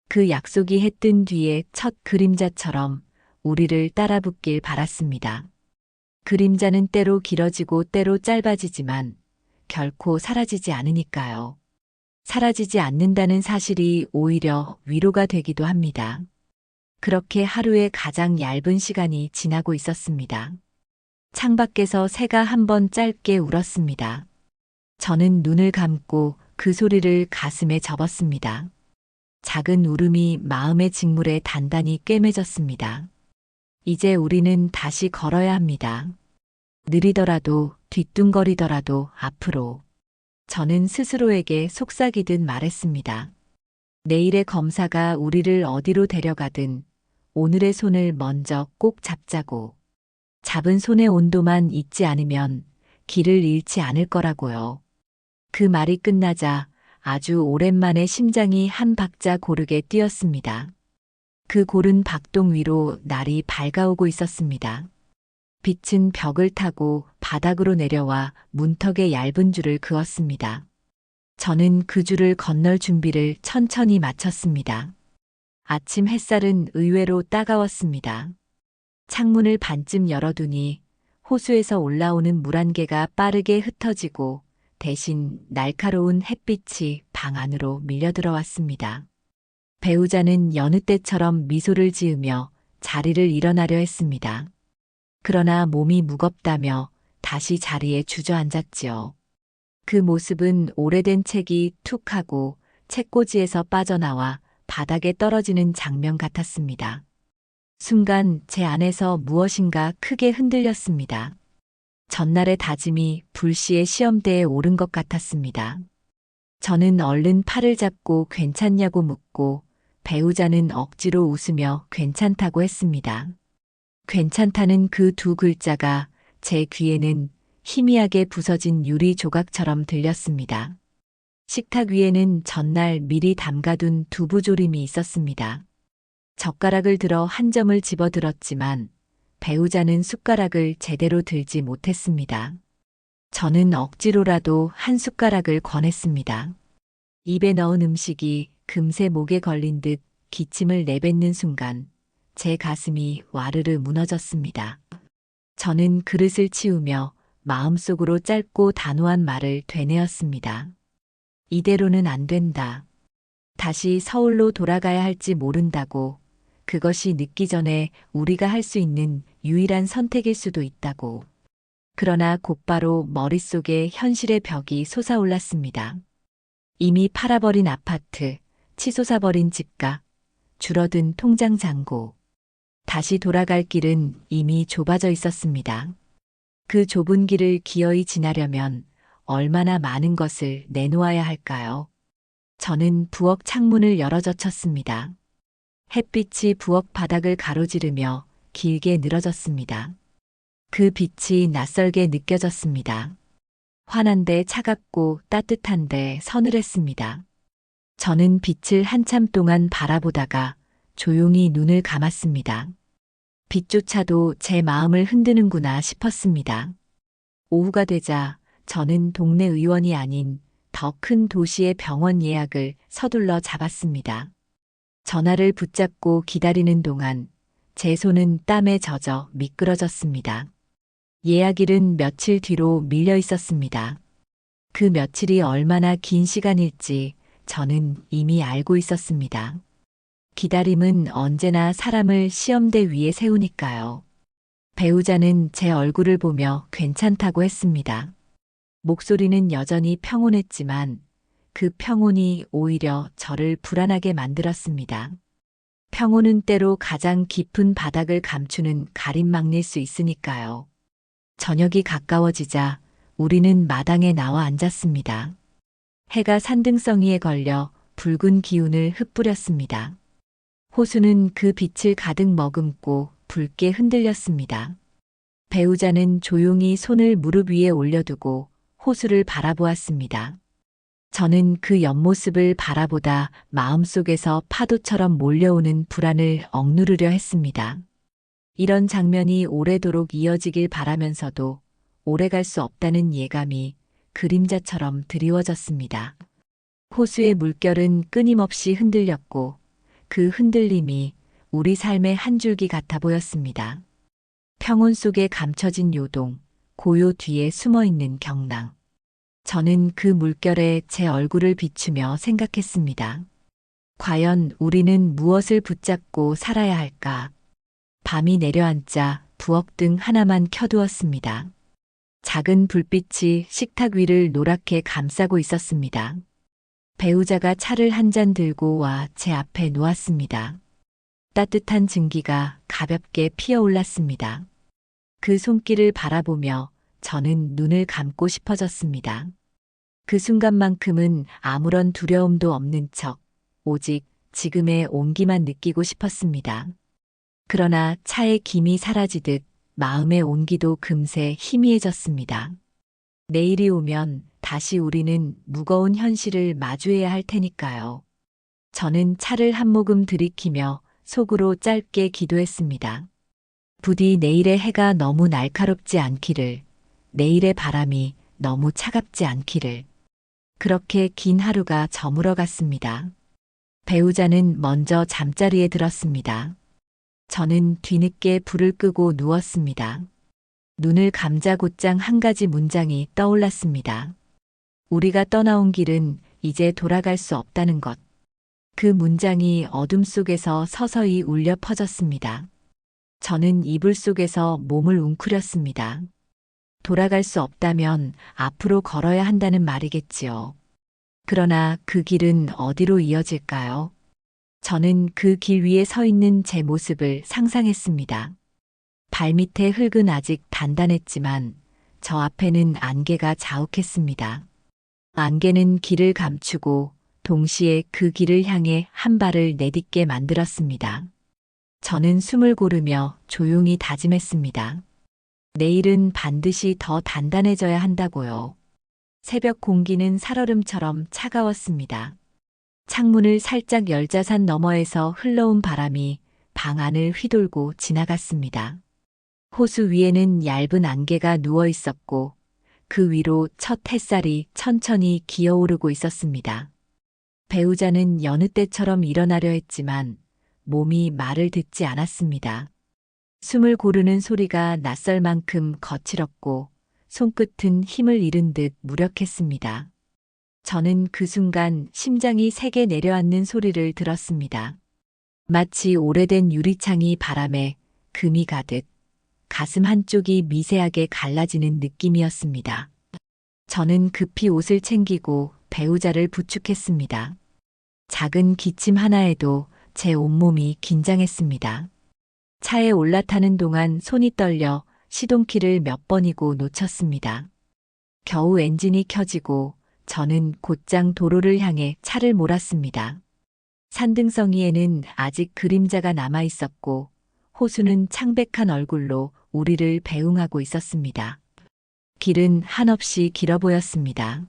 그 약속이 해 뜬 뒤에 첫 그림자처럼 우리를 따라붙길 바랐습니다. 그림자는 때로 길어지고 때로 짧아지지만 결코 사라지지 않으니까요. 사라지지 않는다는 사실이 오히려 위로가 되기도 합니다. 그렇게 하루의 가장 얇은 시간이 지나고 있었습니다. 창밖에서 새가 한 번 짧게 울었습니다. 저는 눈을 감고 그 소리를 가슴에 접었습니다. 작은 울음이 마음의 직물에 단단히 꿰매졌습니다. 이제 우리는 다시 걸어야 합니다. 느리더라도 뒤뚱거리더라도 앞으로. 저는 스스로에게 속삭이듯 말했습니다. 내일의 검사가 우리를 어디로 데려가든 오늘의 손을 먼저 꼭 잡자고. 잡은 손의 온도만 잊지 않으면 길을 잃지 않을 거라고요. 그 말이 끝나자 아주 오랜만에 심장이 한 박자 고르게 뛰었습니다. 그 고른 박동 위로 날이 밝아오고 있었습니다. 빛은 벽을 타고 바닥으로 내려와 문턱에 얇은 줄을 그었습니다. 저는 그 줄을 건널 준비를 천천히 마쳤습니다. 아침 햇살은 의외로 따가웠습니다. 창문을 반쯤 열어두니 호수에서 올라오는 물안개가 빠르게 흩어지고 대신 날카로운 햇빛이 방 안으로 밀려들어왔습니다. 배우자는 여느 때처럼 미소를 지으며 자리를 일어나려 했습니다. 그러나 몸이 무겁다며 다시 자리에 주저앉았지요. 그 모습은 오래된 책이 툭 하고 책꽂이에서 빠져나와 바닥에 떨어지는 장면 같았습니다. 순간 제 안에서 무엇인가 크게 흔들렸습니다. 전날의 다짐이 불시에 시험대에 오른 것 같았습니다. 저는 얼른 팔을 잡고 괜찮냐고 묻고 배우자는 억지로 웃으며 괜찮다고 했습니다. 괜찮다는 그 두 글자가 제 귀에는 희미하게 부서진 유리 조각처럼 들렸습니다. 식탁 위에는 전날 미리 담가둔 두부조림이 있었습니다. 젓가락을 들어 한 점을 집어들었지만 배우자는 숟가락을 제대로 들지 못했습니다. 저는 억지로라도 한 숟가락을 권했습니다. 입에 넣은 음식이 금세 목에 걸린 듯 기침을 내뱉는 순간 제 가슴이 와르르 무너졌습니다. 저는 그릇을 치우며 마음속으로 짧고 단호한 말을 되뇌었습니다. 이대로는 안 된다. 다시 서울로 돌아가야 할지 모른다고. 그것이 늦기 전에 우리가 할 수 있는 유일한 선택일 수도 있다고. 그러나 곧바로 머릿속에 현실의 벽이 솟아올랐습니다. 이미 팔아버린 아파트, 치솟아버린 집값, 줄어든 통장 잔고. 다시 돌아갈 길은 이미 좁아져 있었습니다. 그 좁은 길을 기어이 지나려면 얼마나 많은 것을 내놓아야 할까요? 저는 부엌 창문을 열어젖혔습니다. 햇빛이 부엌 바닥을 가로지르며 길게 늘어졌습니다. 그 빛이 낯설게 느껴졌습니다. 환한데 차갑고 따뜻한데 서늘했습니다. 저는 빛을 한참 동안 바라보다가 조용히 눈을 감았습니다. 빛조차도 제 마음을 흔드는구나 싶었습니다. 오후가 되자 저는 동네 의원이 아닌 더 큰 도시의 병원 예약을 서둘러 잡았습니다. 전화를 붙잡고 기다리는 동안 제 손은 땀에 젖어 미끄러졌습니다. 예약일은 며칠 뒤로 밀려 있었습니다. 그 며칠이 얼마나 긴 시간일지 저는 이미 알고 있었습니다. 기다림은 언제나 사람을 시험대 위에 세우니까요. 배우자는 제 얼굴을 보며 괜찮다고 했습니다. 목소리는 여전히 평온했지만 그 평온이 오히려 저를 불안하게 만들었습니다. 평온은 때로 가장 깊은 바닥을 감추는 가림막일 수 있으니까요. 저녁이 가까워지자 우리는 마당에 나와 앉았습니다. 해가 산등성이에 걸려 붉은 기운을 흩뿌렸습니다. 호수는 그 빛을 가득 머금고 붉게 흔들렸습니다. 배우자는 조용히 손을 무릎 위에 올려두고 호수를 바라보았습니다. 저는 그 옆모습을 바라보다 마음속에서 파도처럼 몰려오는 불안을 억누르려 했습니다. 이런 장면이 오래도록 이어지길 바라면서도 오래갈 수 없다는 예감이 그림자처럼 드리워졌습니다. 호수의 물결은 끊임없이 흔들렸고 그 흔들림이 우리 삶의 한 줄기 같아 보였습니다. 평온 속에 감춰진 요동, 고요 뒤에 숨어있는 경랑. 저는 그 물결에 제 얼굴을 비추며 생각했습니다. 과연 우리는 무엇을 붙잡고 살아야 할까? 밤이 내려앉자 부엌등 하나만 켜두었습니다. 작은 불빛이 식탁 위를 노랗게 감싸고 있었습니다. 배우자가 차를 한 잔 들고 와 제 앞에 놓았습니다. 따뜻한 증기가 가볍게 피어올랐습니다. 그 손길을 바라보며 저는 눈을 감고 싶어졌습니다. 그 순간만큼은 아무런 두려움도 없는 척, 오직 지금의 온기만 느끼고 싶었습니다. 그러나 차의 김이 사라지듯 마음의 온기도 금세 희미해졌습니다. 내일이 오면 다시 우리는 무거운 현실을 마주해야 할 테니까요. 저는 차를 한 모금 들이키며 속으로 짧게 기도했습니다. 부디 내일의 해가 너무 날카롭지 않기를, 내일의 바람이 너무 차갑지 않기를. 그렇게 긴 하루가 저물어 갔습니다. 배우자는 먼저 잠자리에 들었습니다. 저는 뒤늦게 불을 끄고 누웠습니다. 눈을 감자 곧장 한 가지 문장이 떠올랐습니다. 우리가 떠나온 길은 이제 돌아갈 수 없다는 것. 그 문장이 어둠 속에서 서서히 울려 퍼졌습니다. 저는 이불 속에서 몸을 웅크렸습니다. 돌아갈 수 없다면 앞으로 걸어야 한다는 말이겠지요. 그러나 그 길은 어디로 이어질까요? 저는 그 길 위에 서 있는 제 모습을 상상했습니다. 발밑의 흙은 아직 단단했지만 저 앞에는 안개가 자욱했습니다. 안개는 길을 감추고 동시에 그 길을 향해 한 발을 내딛게 만들었습니다. 저는 숨을 고르며 조용히 다짐했습니다. 내일은 반드시 더 단단해져야 한다고요. 새벽 공기는 살얼음처럼 차가웠습니다. 창문을 살짝 열자 산 너머에서 흘러온 바람이 방 안을 휘돌고 지나갔습니다. 호수 위에는 얇은 안개가 누워 있었고 그 위로 첫 햇살이 천천히 기어오르고 있었습니다. 배우자는 여느 때처럼 일어나려 했지만 몸이 말을 듣지 않았습니다. 숨을 고르는 소리가 낯설 만큼 거칠었고 손끝은 힘을 잃은 듯 무력했습니다. 저는 그 순간 심장이 세게 내려앉는 소리를 들었습니다. 마치 오래된 유리창이 바람에 금이 가듯 가슴 한쪽이 미세하게 갈라지는 느낌이었습니다. 저는 급히 옷을 챙기고 배우자를 부축했습니다. 작은 기침 하나에도 제 온몸이 긴장했습니다. 차에 올라타는 동안 손이 떨려 시동키를 몇 번이고 놓쳤습니다. 겨우 엔진이 켜지고 저는 곧장 도로를 향해 차를 몰았습니다. 산등성이에는 아직 그림자가 남아 있었고 호수는 창백한 얼굴로 우리를 배웅하고 있었습니다. 길은 한없이 길어 보였습니다.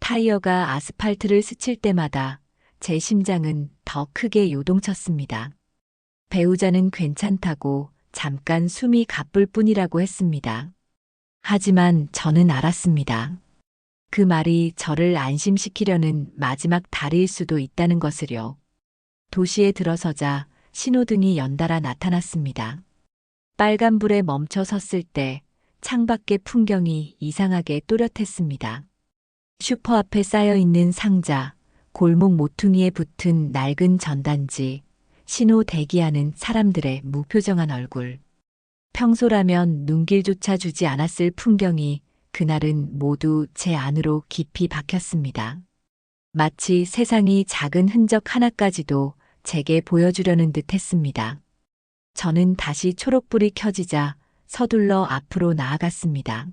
타이어가 아스팔트를 스칠 때마다 제 심장은 더 크게 요동쳤습니다. 배우자는 괜찮다고 잠깐 숨이 가쁠 뿐이라고 했습니다. 하지만 저는 알았습니다. 그 말이 저를 안심시키려는 마지막 다리일 수도 있다는 것을요. 도시에 들어서자 신호등이 연달아 나타났습니다. 빨간불에 멈춰 섰을 때 창밖의 풍경이 이상하게 또렷했습니다. 슈퍼 앞에 쌓여있는 상자, 골목 모퉁이에 붙은 낡은 전단지, 신호 대기하는 사람들의 무표정한 얼굴. 평소라면 눈길조차 주지 않았을 풍경이 그날은 모두 제 안으로 깊이 박혔습니다. 마치 세상이 작은 흔적 하나까지도 제게 보여주려는 듯 했습니다. 저는 다시 초록불이 켜지자 서둘러 앞으로 나아갔습니다.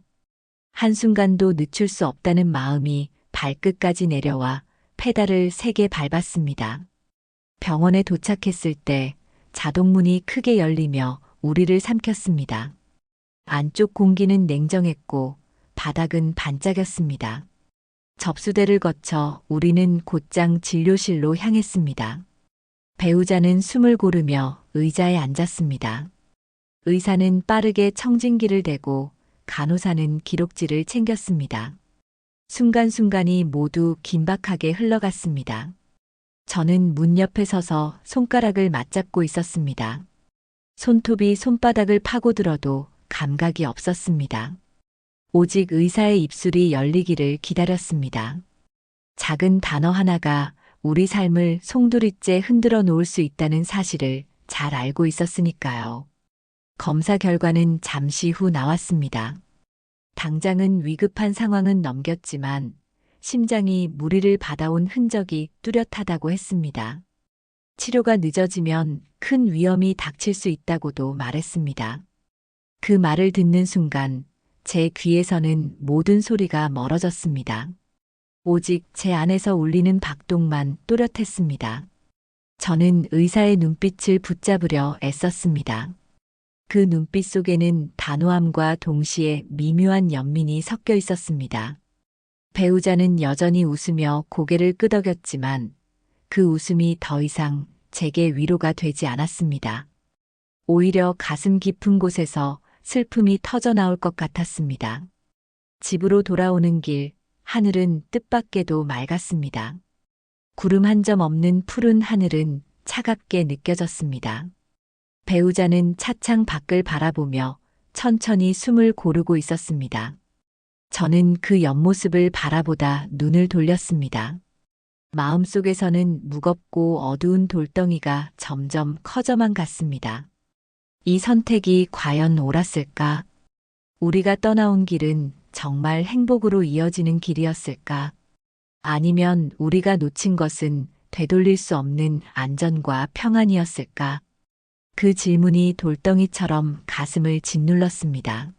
한순간도 늦출 수 없다는 마음이 발끝까지 내려와 페달을 세게 밟았습니다. 병원에 도착했을 때 자동문이 크게 열리며 우리를 삼켰습니다. 안쪽 공기는 냉정했고 바닥은 반짝였습니다. 접수대를 거쳐 우리는 곧장 진료실로 향했습니다. 배우자는 숨을 고르며 의자에 앉았습니다. 의사는 빠르게 청진기를 대고 간호사는 기록지를 챙겼습니다. 순간순간이 모두 긴박하게 흘러갔습니다. 저는 문 옆에 서서 손가락을 맞잡고 있었습니다. 손톱이 손바닥을 파고들어도 감각이 없었습니다. 오직 의사의 입술이 열리기를 기다렸습니다. 작은 단어 하나가 우리 삶을 송두리째 흔들어 놓을 수 있다는 사실을 잘 알고 있었으니까요. 검사 결과는 잠시 후 나왔습니다. 당장은 위급한 상황은 넘겼지만 심장이 무리를 받아온 흔적이 뚜렷하다고 했습니다. 치료가 늦어지면 큰 위험이 닥칠 수 있다고도 말했습니다. 그 말을 듣는 순간 제 귀에서는 모든 소리가 멀어졌습니다. 오직 제 안에서 울리는 박동만 또렷했습니다. 저는 의사의 눈빛을 붙잡으려 애썼습니다. 그 눈빛 속에는 단호함과 동시에 미묘한 연민이 섞여 있었습니다. 배우자는 여전히 웃으며 고개를 끄덕였지만 그 웃음이 더 이상 제게 위로가 되지 않았습니다. 오히려 가슴 깊은 곳에서 슬픔이 터져 나올 것 같았습니다. 집으로 돌아오는 길, 하늘은 뜻밖에도 맑았습니다. 구름 한 점 없는 푸른 하늘은 차갑게 느껴졌습니다. 배우자는 차창 밖을 바라보며 천천히 숨을 고르고 있었습니다. 저는 그 옆모습을 바라보다 눈을 돌렸습니다. 마음속에서는 무겁고 어두운 돌덩이가 점점 커져만 갔습니다. 이 선택이 과연 옳았을까? 우리가 떠나온 길은 정말 행복으로 이어지는 길이었을까? 아니면 우리가 놓친 것은 되돌릴 수 없는 안전과 평안이었을까? 그 질문이 돌덩이처럼 가슴을 짓눌렀습니다.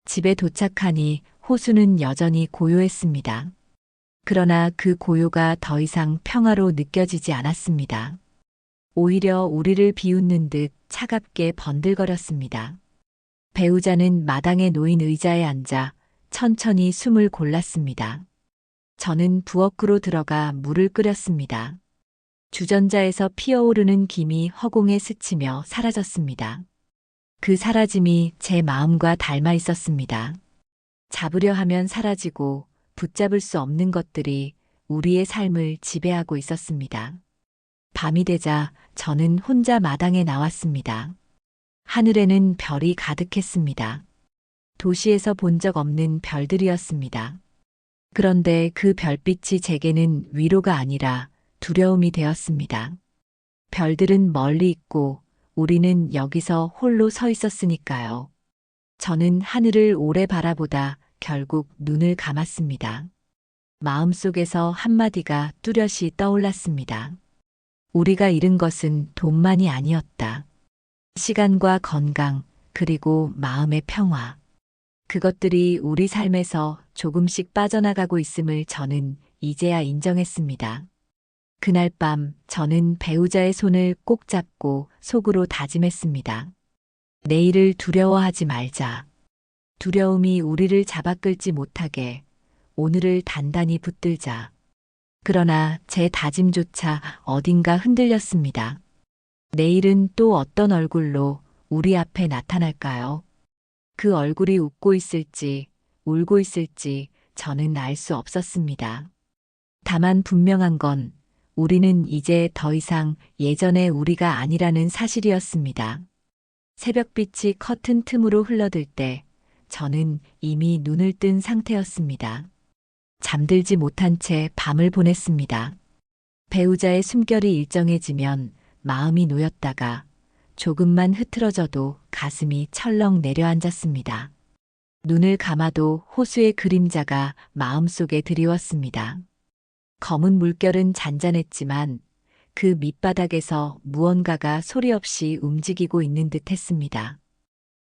집에 도착하니 호수는 여전히 고요했습니다. 그러나 그 고요가 더 이상 평화로 느껴지지 않았습니다. 오히려 우리를 비웃는 듯 차갑게 번들거렸습니다. 배우자는 마당에 놓인 의자에 앉아 천천히 숨을 골랐습니다. 저는 부엌으로 들어가 물을 끓였습니다. 주전자에서 피어오르는 김이 허공에 스치며 사라졌습니다. 그 사라짐이 제 마음과 닮아 있었습니다. 잡으려 하면 사라지고 붙잡을 수 없는 것들이 우리의 삶을 지배하고 있었습니다. 밤이 되자 저는 혼자 마당에 나왔습니다. 하늘에는 별이 가득했습니다. 도시에서 본 적 없는 별들이었습니다. 그런데 그 별빛이 제게는 위로가 아니라 두려움이 되었습니다. 별들은 멀리 있고 우리는 여기서 홀로 서 있었으니까요. 저는 하늘을 오래 바라보다 결국 눈을 감았습니다. 마음속에서 한마디가 뚜렷이 떠올랐습니다. 우리가 잃은 것은 돈만이 아니었다. 시간과 건강, 그리고 마음의 평화. 그것들이 우리 삶에서 조금씩 빠져나가고 있음을 저는 이제야 인정했습니다. 그날 밤 저는 배우자의 손을 꼭 잡고 속으로 다짐했습니다. 내일을 두려워하지 말자. 두려움이 우리를 잡아끌지 못하게 오늘을 단단히 붙들자. 그러나 제 다짐조차 어딘가 흔들렸습니다. 내일은 또 어떤 얼굴로 우리 앞에 나타날까요? 그 얼굴이 웃고 있을지, 울고 있을지 저는 알 수 없었습니다. 다만 분명한 건 우리는 이제 더 이상 예전의 우리가 아니라는 사실이었습니다. 새벽빛이 커튼 틈으로 흘러들 때 저는 이미 눈을 뜬 상태였습니다. 잠들지 못한 채 밤을 보냈습니다. 배우자의 숨결이 일정해지면 마음이 놓였다가 조금만 흐트러져도 가슴이 철렁 내려앉았습니다. 눈을 감아도 호수의 그림자가 마음속에 드리웠습니다. 검은 물결은 잔잔했지만 그 밑바닥에서 무언가가 소리 없이 움직이고 있는 듯 했습니다.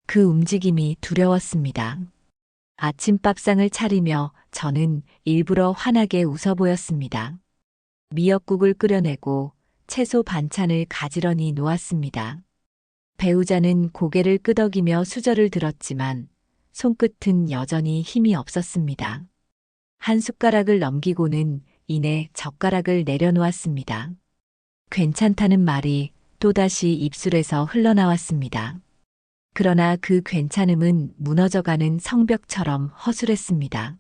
그 움직임이 두려웠습니다. 아침밥상을 차리며 저는 일부러 환하게 웃어 보였습니다. 미역국을 끓여내고 채소 반찬을 가지런히 놓았습니다. 배우자는 고개를 끄덕이며 수저를 들었지만 손끝은 여전히 힘이 없었습니다. 한 숟가락을 넘기고는 이내 젓가락을 내려놓았습니다. 괜찮다는 말이 또다시 입술에서 흘러나왔습니다. 그러나 그 괜찮음은 무너져가는 성벽처럼 허술했습니다.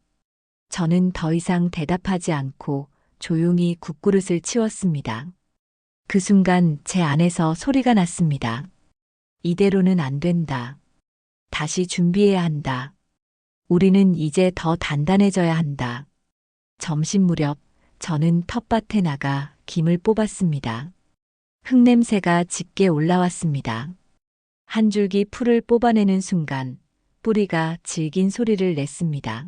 저는 더 이상 대답하지 않고 조용히 국그릇을 치웠습니다. 그 순간 제 안에서 소리가 났습니다. 이대로는 안 된다. 다시 준비해야 한다. 우리는 이제 더 단단해져야 한다. 점심 무렵 저는 텃밭에 나가 김을 뽑았습니다. 흙냄새가 짙게 올라왔습니다. 한 줄기 풀을 뽑아내는 순간 뿌리가 질긴 소리를 냈습니다.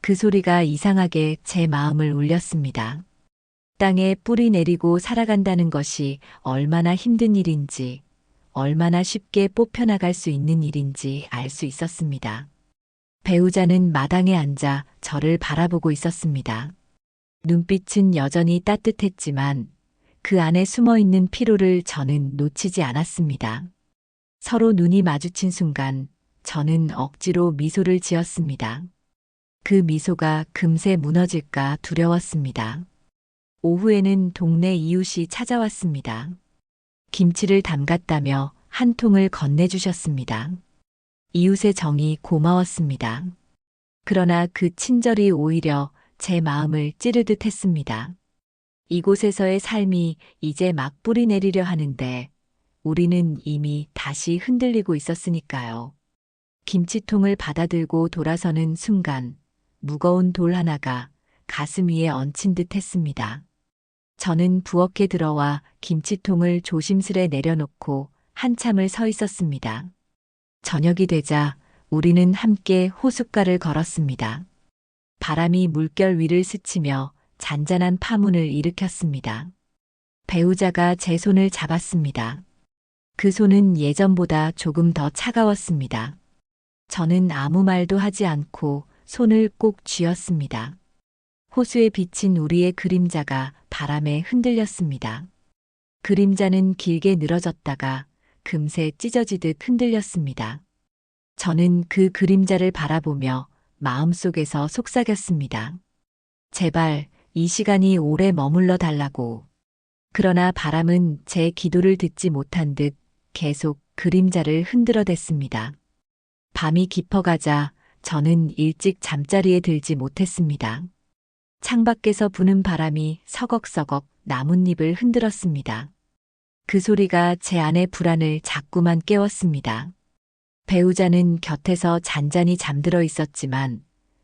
그 소리가 이상하게 제 마음을 울렸습니다. 땅에 뿌리 내리고 살아간다는 것이 얼마나 힘든 일인지, 얼마나 쉽게 뽑혀나갈 수 있는 일인지 알 수 있었습니다. 배우자는 마당에 앉아 저를 바라보고 있었습니다. 눈빛은 여전히 따뜻했지만 그 안에 숨어 있는 피로를 저는 놓치지 않았습니다. 서로 눈이 마주친 순간 저는 억지로 미소를 지었습니다. 그 미소가 금세 무너질까 두려웠습니다. 오후에는 동네 이웃이 찾아왔습니다. 김치를 담갔다며 한 통을 건네주셨습니다. 이웃의 정이 고마웠습니다. 그러나 그 친절이 오히려 제 마음을 찌르듯 했습니다. 이곳에서의 삶이 이제 막 뿌리 내리려 하는데 우리는 이미 다시 흔들리고 있었으니까요. 김치통을 받아들고 돌아서는 순간 무거운 돌 하나가 가슴 위에 얹힌 듯 했습니다. 저는 부엌에 들어와 김치통을 조심스레 내려놓고 한참을 서 있었습니다. 저녁이 되자 우리는 함께 호숫가를 걸었습니다. 바람이 물결 위를 스치며 잔잔한 파문을 일으켰습니다. 배우자가 제 손을 잡았습니다. 그 손은 예전보다 조금 더 차가웠습니다. 저는 아무 말도 하지 않고 손을 꼭 쥐었습니다. 호수에 비친 우리의 그림자가 바람에 흔들렸습니다. 그림자는 길게 늘어졌다가 금세 찢어지듯 흔들렸습니다. 저는 그 그림자를 바라보며 마음속에서 속삭였습니다. 제발 이 시간이 오래 머물러 달라고. 그러나 바람은 제 기도를 듣지 못한 듯 계속 그림자를 흔들어댔습니다. 밤이 깊어가자 저는 일찍 잠자리에 들지 못했습니다. 창밖에서 부는 바람이 서걱서걱 나뭇잎을 흔들었습니다. 그 소리가 제 안의 불안을 자꾸만 깨웠습니다. 배우자는 곁에서 잔잔히 잠들어 있었지만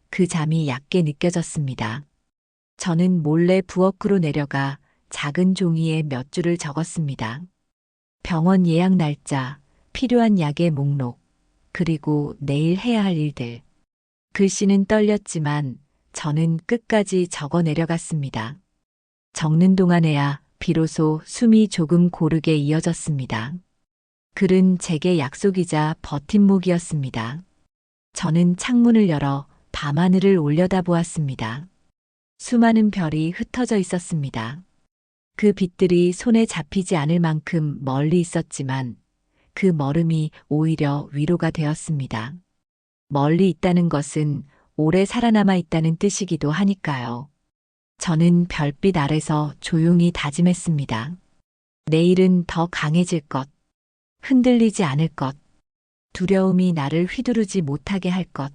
그 잠이 얕게 느껴졌습니다. 저는 몰래 부엌으로 내려가 작은 종이에 몇 줄을 적었습니다. 병원 예약 날짜, 필요한 약의 목록, 그리고 내일 해야 할 일들. 글씨는 떨렸지만 저는 끝까지 적어 내려갔습니다. 적는 동안에야 비로소 숨이 조금 고르게 이어졌습니다. 글은 제게 약속이자 버팀목이었습니다. 저는 창문을 열어 밤하늘을 올려다보았습니다. 수많은 별이 흩어져 있었습니다. 그 빛들이 손에 잡히지 않을 만큼 멀리 있었지만 그 멀음이 오히려 위로가 되었습니다. 멀리 있다는 것은 오래 살아남아 있다는 뜻이기도 하니까요. 저는 별빛 아래서 조용히 다짐했습니다. 내일은 더 강해질 것, 흔들리지 않을 것, 두려움이 나를 휘두르지 못하게 할 것.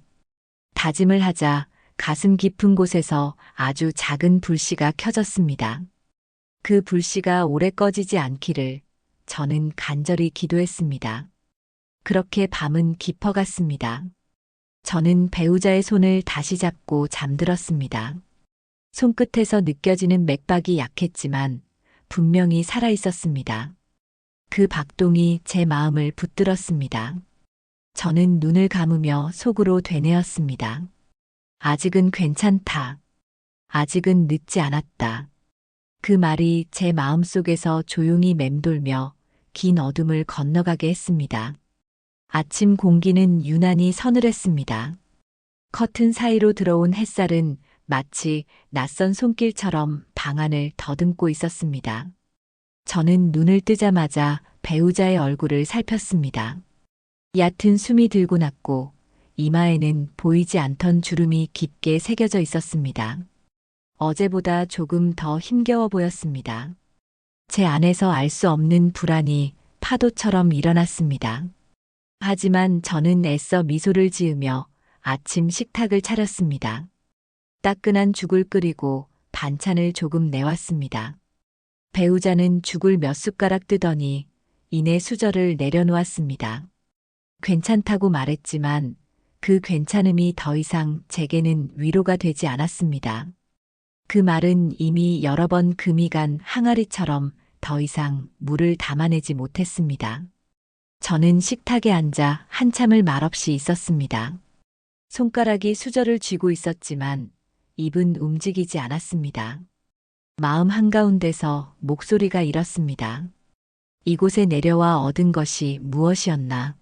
다짐을 하자 가슴 깊은 곳에서 아주 작은 불씨가 켜졌습니다. 그 불씨가 오래 꺼지지 않기를 저는 간절히 기도했습니다. 그렇게 밤은 깊어갔습니다. 저는 배우자의 손을 다시 잡고 잠들었습니다. 손끝에서 느껴지는 맥박이 약했지만 분명히 살아있었습니다. 그 박동이 제 마음을 붙들었습니다. 저는 눈을 감으며 속으로 되뇌었습니다. 아직은 괜찮다. 아직은 늦지 않았다. 그 말이 제 마음속에서 조용히 맴돌며 긴 어둠을 건너가게 했습니다. 아침 공기는 유난히 서늘했습니다. 커튼 사이로 들어온 햇살은 마치 낯선 손길처럼 방 안을 더듬고 있었습니다. 저는 눈을 뜨자마자 배우자의 얼굴을 살폈습니다. 얕은 숨이 들고 났고 이마에는 보이지 않던 주름이 깊게 새겨져 있었습니다. 어제보다 조금 더 힘겨워 보였습니다. 제 안에서 알 수 없는 불안이 파도처럼 일어났습니다. 하지만 저는 애써 미소를 지으며 아침 식탁을 차렸습니다. 따끈한 죽을 끓이고 반찬을 조금 내왔습니다. 배우자는 죽을 몇 숟가락 뜨더니 이내 수저를 내려놓았습니다. 괜찮다고 말했지만 그 괜찮음이 더 이상 제게는 위로가 되지 않았습니다. 그 말은 이미 여러 번 금이 간 항아리처럼 더 이상 물을 담아내지 못했습니다. 저는 식탁에 앉아 한참을 말없이 있었습니다. 손가락이 수저를 쥐고 있었지만 입은 움직이지 않았습니다. 마음 한가운데서 목소리가 일었습니다. 이곳에 내려와 얻은 것이 무엇이었나?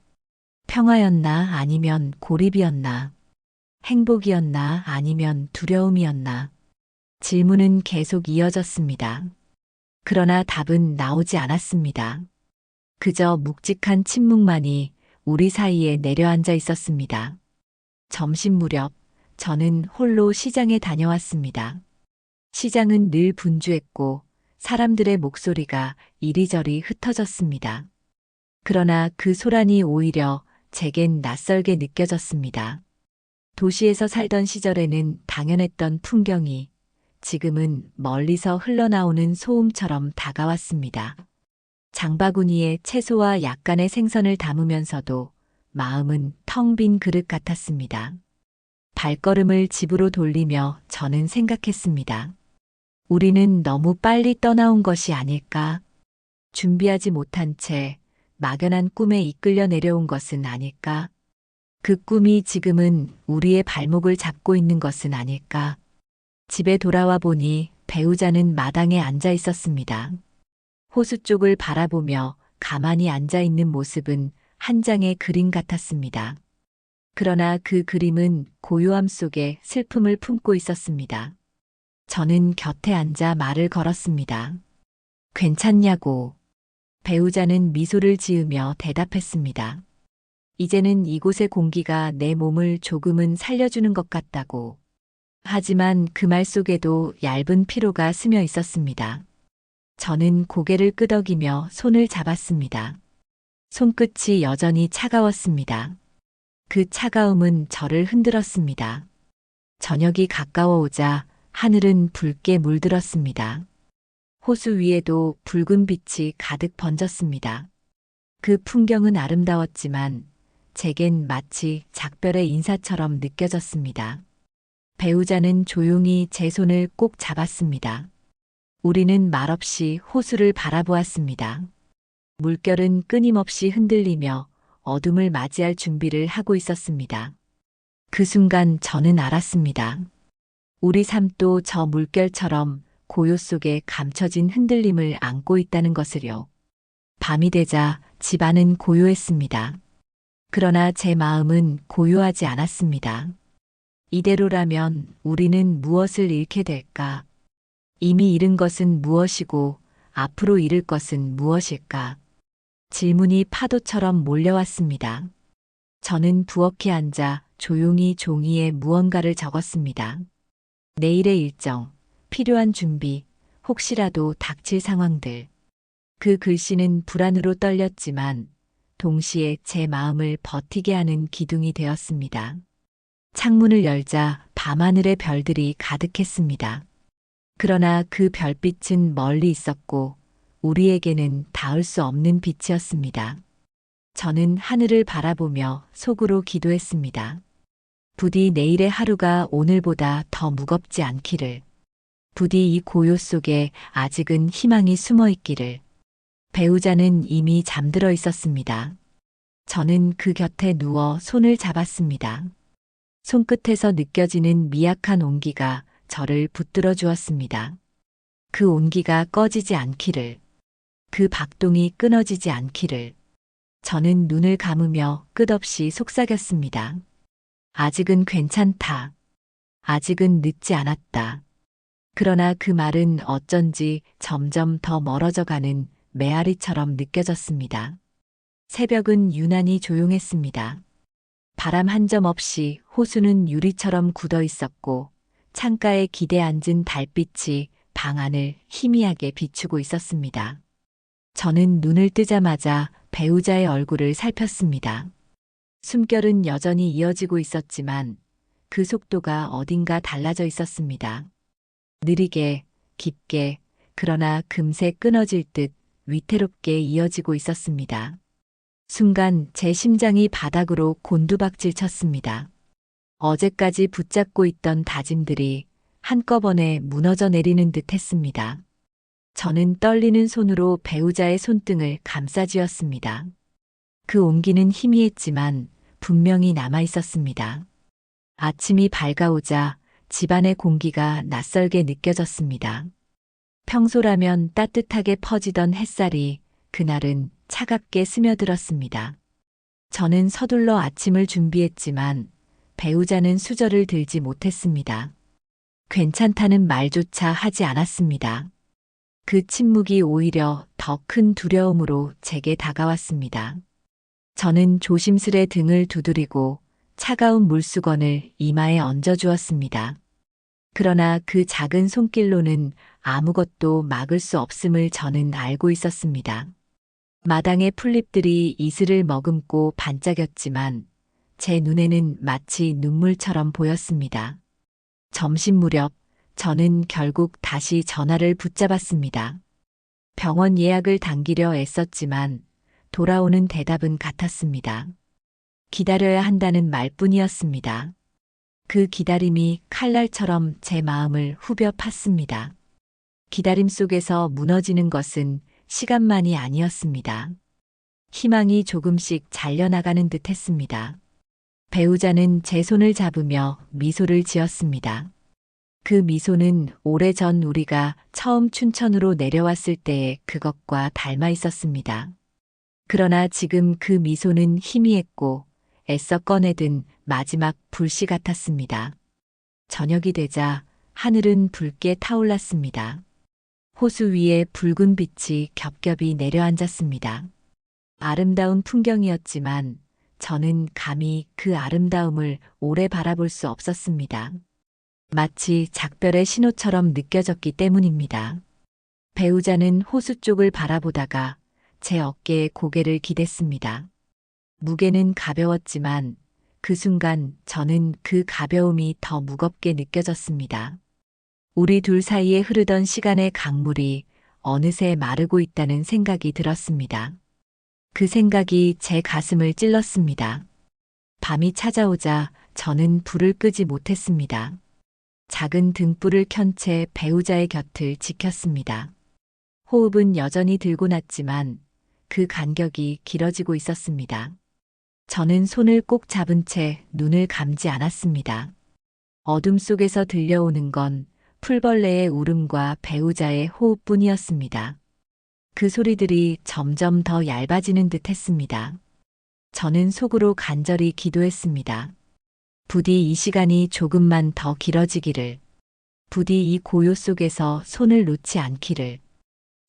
평화였나 아니면 고립이었나? 행복이었나 아니면 두려움이었나? 질문은 계속 이어졌습니다. 그러나 답은 나오지 않았습니다. 그저 묵직한 침묵만이 우리 사이에 내려앉아 있었습니다. 점심 무렵 저는 홀로 시장에 다녀왔습니다. 시장은 늘 분주했고 사람들의 목소리가 이리저리 흩어졌습니다. 그러나 그 소란이 오히려 제겐 낯설게 느껴졌습니다. 도시에서 살던 시절에는 당연했던 풍경이 지금은 멀리서 흘러나오는 소음처럼 다가왔습니다. 장바구니에 채소와 약간의 생선을 담으면서도 마음은 텅 빈 그릇 같았습니다. 발걸음을 집으로 돌리며 저는 생각했습니다. 우리는 너무 빨리 떠나온 것이 아닐까? 준비하지 못한 채 막연한 꿈에 이끌려 내려온 것은 아닐까? 그 꿈이 지금은 우리의 발목을 잡고 있는 것은 아닐까? 집에 돌아와 보니 배우자는 마당에 앉아 있었습니다. 호수 쪽을 바라보며 가만히 앉아 있는 모습은 한 장의 그림 같았습니다. 그러나 그 그림은 고요함 속에 슬픔을 품고 있었습니다. 저는 곁에 앉아 말을 걸었습니다. 괜찮냐고. 배우자는 미소를 지으며 대답했습니다. 이제는 이곳의 공기가 내 몸을 조금은 살려주는 것 같다고. 하지만 그 말 속에도 얇은 피로가 스며 있었습니다. 저는 고개를 끄덕이며 손을 잡았습니다. 손끝이 여전히 차가웠습니다. 그 차가움은 저를 흔들었습니다. 저녁이 가까워 오자 하늘은 붉게 물들었습니다. 호수 위에도 붉은 빛이 가득 번졌습니다. 그 풍경은 아름다웠지만 제겐 마치 작별의 인사처럼 느껴졌습니다. 배우자는 조용히 제 손을 꼭 잡았습니다. 우리는 말없이 호수를 바라보았습니다. 물결은 끊임없이 흔들리며 어둠을 맞이할 준비를 하고 있었습니다. 그 순간 저는 알았습니다. 우리 삶도 저 물결처럼 고요 속에 감춰진 흔들림을 안고 있다는 것을요. 밤이 되자 집 안은 고요했습니다. 그러나 제 마음은 고요하지 않았습니다. 이대로라면 우리는 무엇을 잃게 될까? 이미 잃은 것은 무엇이고 앞으로 잃을 것은 무엇일까? 질문이 파도처럼 몰려왔습니다. 저는 부엌에 앉아 조용히 종이에 무언가를 적었습니다. 내일의 일정, 필요한 준비, 혹시라도 닥칠 상황들. 그 글씨는 불안으로 떨렸지만 동시에 제 마음을 버티게 하는 기둥이 되었습니다. 창문을 열자 밤하늘의 별들이 가득했습니다. 그러나 그 별빛은 멀리 있었고 우리에게는 닿을 수 없는 빛이었습니다. 저는 하늘을 바라보며 속으로 기도했습니다. 부디 내일의 하루가 오늘보다 더 무겁지 않기를. 부디 이 고요 속에 아직은 희망이 숨어 있기를. 배우자는 이미 잠들어 있었습니다. 저는 그 곁에 누워 손을 잡았습니다. 손끝에서 느껴지는 미약한 온기가 저를 붙들어 주었습니다. 그 온기가 꺼지지 않기를. 그 박동이 끊어지지 않기를. 저는 눈을 감으며 끝없이 속삭였습니다. 아직은 괜찮다. 아직은 늦지 않았다. 그러나 그 말은 어쩐지 점점 더 멀어져 가는 메아리처럼 느껴졌습니다. 새벽은 유난히 조용했습니다. 바람 한 점 없이 호수는 유리처럼 굳어 있었고 창가에 기대 앉은 달빛이 방 안을 희미하게 비추고 있었습니다. 저는 눈을 뜨자마자 배우자의 얼굴을 살폈습니다. 숨결은 여전히 이어지고 있었지만 그 속도가 어딘가 달라져 있었습니다. 느리게, 깊게, 그러나 금세 끊어질 듯 위태롭게 이어지고 있었습니다. 순간 제 심장이 바닥으로 곤두박질 쳤습니다. 어제까지 붙잡고 있던 다짐들이 한꺼번에 무너져 내리는 듯 했습니다. 저는 떨리는 손으로 배우자의 손등을 감싸쥐었습니다. 그 온기는 희미했지만 분명히 남아 있었습니다. 아침이 밝아오자 집안의 공기가 낯설게 느껴졌습니다. 평소라면 따뜻하게 퍼지던 햇살이 그날은 차갑게 스며들었습니다. 저는 서둘러 아침을 준비했지만 배우자는 수저를 들지 못했습니다. 괜찮다는 말조차 하지 않았습니다. 그 침묵이 오히려 더 큰 두려움으로 제게 다가왔습니다. 저는 조심스레 등을 두드리고 차가운 물수건을 이마에 얹어주었습니다. 그러나 그 작은 손길로는 아무것도 막을 수 없음을 저는 알고 있었습니다. 마당의 풀잎들이 이슬을 머금고 반짝였지만 제 눈에는 마치 눈물처럼 보였습니다. 점심 무렵 저는 결국 다시 전화를 붙잡았습니다. 병원 예약을 당기려 애썼지만 돌아오는 대답은 같았습니다. 기다려야 한다는 말뿐이었습니다. 그 기다림이 칼날처럼 제 마음을 후벼 팠습니다. 기다림 속에서 무너지는 것은 시간만이 아니었습니다. 희망이 조금씩 잘려나가는 듯 했습니다. 배우자는 제 손을 잡으며 미소를 지었습니다. 그 미소는 오래전 우리가 처음 춘천으로 내려왔을 때의 그것과 닮아 있었습니다. 그러나 지금 그 미소는 희미했고 애써 꺼내든 마지막 불씨 같았습니다. 저녁이 되자 하늘은 붉게 타올랐습니다. 호수 위에 붉은 빛이 겹겹이 내려앉았습니다. 아름다운 풍경이었지만 저는 감히 그 아름다움을 오래 바라볼 수 없었습니다. 마치 작별의 신호처럼 느껴졌기 때문입니다. 배우자는 호수 쪽을 바라보다가 제 어깨에 고개를 기댔습니다. 무게는 가벼웠지만 그 순간 저는 그 가벼움이 더 무겁게 느껴졌습니다. 우리 둘 사이에 흐르던 시간의 강물이 어느새 마르고 있다는 생각이 들었습니다. 그 생각이 제 가슴을 찔렀습니다. 밤이 찾아오자 저는 불을 끄지 못했습니다. 작은 등불을 켠 채 배우자의 곁을 지켰습니다. 호흡은 여전히 들고 났지만 그 간격이 길어지고 있었습니다. 저는 손을 꼭 잡은 채 눈을 감지 않았습니다. 어둠 속에서 들려오는 건 풀벌레의 울음과 배우자의 호흡뿐이었습니다. 그 소리들이 점점 더 얇아지는 듯 했습니다. 저는 속으로 간절히 기도했습니다. 부디 이 시간이 조금만 더 길어지기를. 부디 이 고요 속에서 손을 놓지 않기를.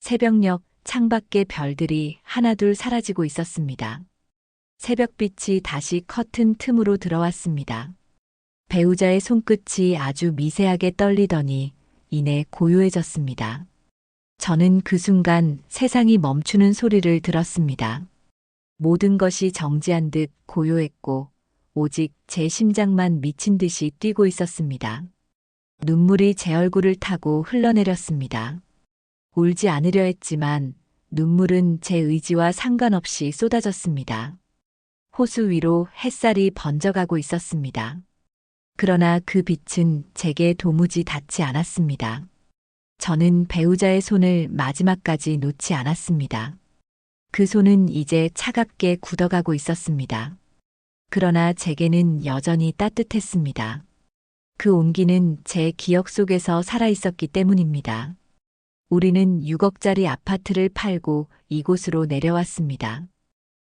새벽녘 창밖의 별들이 하나둘 사라지고 있었습니다. 새벽빛이 다시 커튼 틈으로 들어왔습니다. 배우자의 손끝이 아주 미세하게 떨리더니 이내 고요해졌습니다. 저는 그 순간 세상이 멈추는 소리를 들었습니다. 모든 것이 정지한 듯 고요했고 오직 제 심장만 미친 듯이 뛰고 있었습니다. 눈물이 제 얼굴을 타고 흘러내렸습니다. 울지 않으려 했지만 눈물은 제 의지와 상관없이 쏟아졌습니다. 호수 위로 햇살이 번져가고 있었습니다. 그러나 그 빛은 제게 도무지 닿지 않았습니다. 저는 배우자의 손을 마지막까지 놓지 않았습니다. 그 손은 이제 차갑게 굳어가고 있었습니다. 그러나 제게는 여전히 따뜻했습니다. 그 온기는 제 기억 속에서 살아있었기 때문입니다. 우리는 6억짜리 아파트를 팔고 이곳으로 내려왔습니다.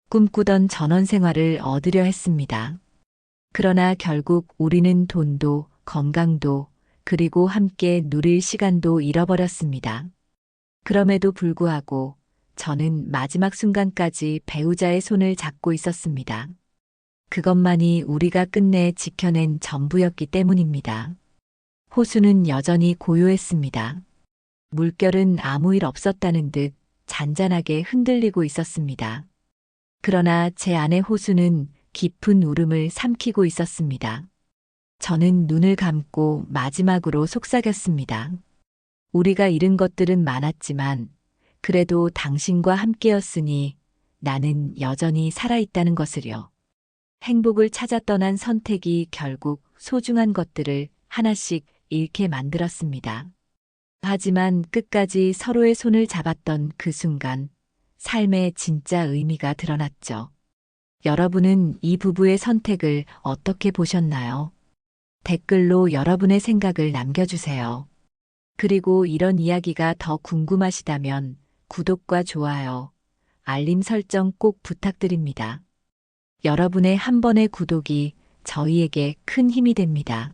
꿈꾸던 전원 생활을 얻으려 했습니다. 그러나 결국 우리는 돈도 건강도 그리고 함께 누릴 시간도 잃어버렸습니다. 그럼에도 불구하고 저는 마지막 순간까지 배우자의 손을 잡고 있었습니다. 그것만이 우리가 끝내 지켜낸 전부였기 때문입니다. 호수는 여전히 고요했습니다. 물결은 아무 일 없었다는 듯 잔잔하게 흔들리고 있었습니다. 그러나 제 안의 호수는 깊은 울음을 삼키고 있었습니다. 저는 눈을 감고 마지막으로 속삭였습니다. 우리가 잃은 것들은 많았지만 그래도 당신과 함께였으니 나는 여전히 살아있다는 것을요. 행복을 찾아 떠난 선택이 결국 소중한 것들을 하나씩 잃게 만들었습니다. 하지만 끝까지 서로의 손을 잡았던 그 순간 삶의 진짜 의미가 드러났죠. 여러분은 이 부부의 선택을 어떻게 보셨나요? 댓글로 여러분의 생각을 남겨주세요. 그리고 이런 이야기가 더 궁금하시다면 구독과 좋아요, 알림 설정 꼭 부탁드립니다. 여러분의 한 번의 구독이 저희에게 큰 힘이 됩니다.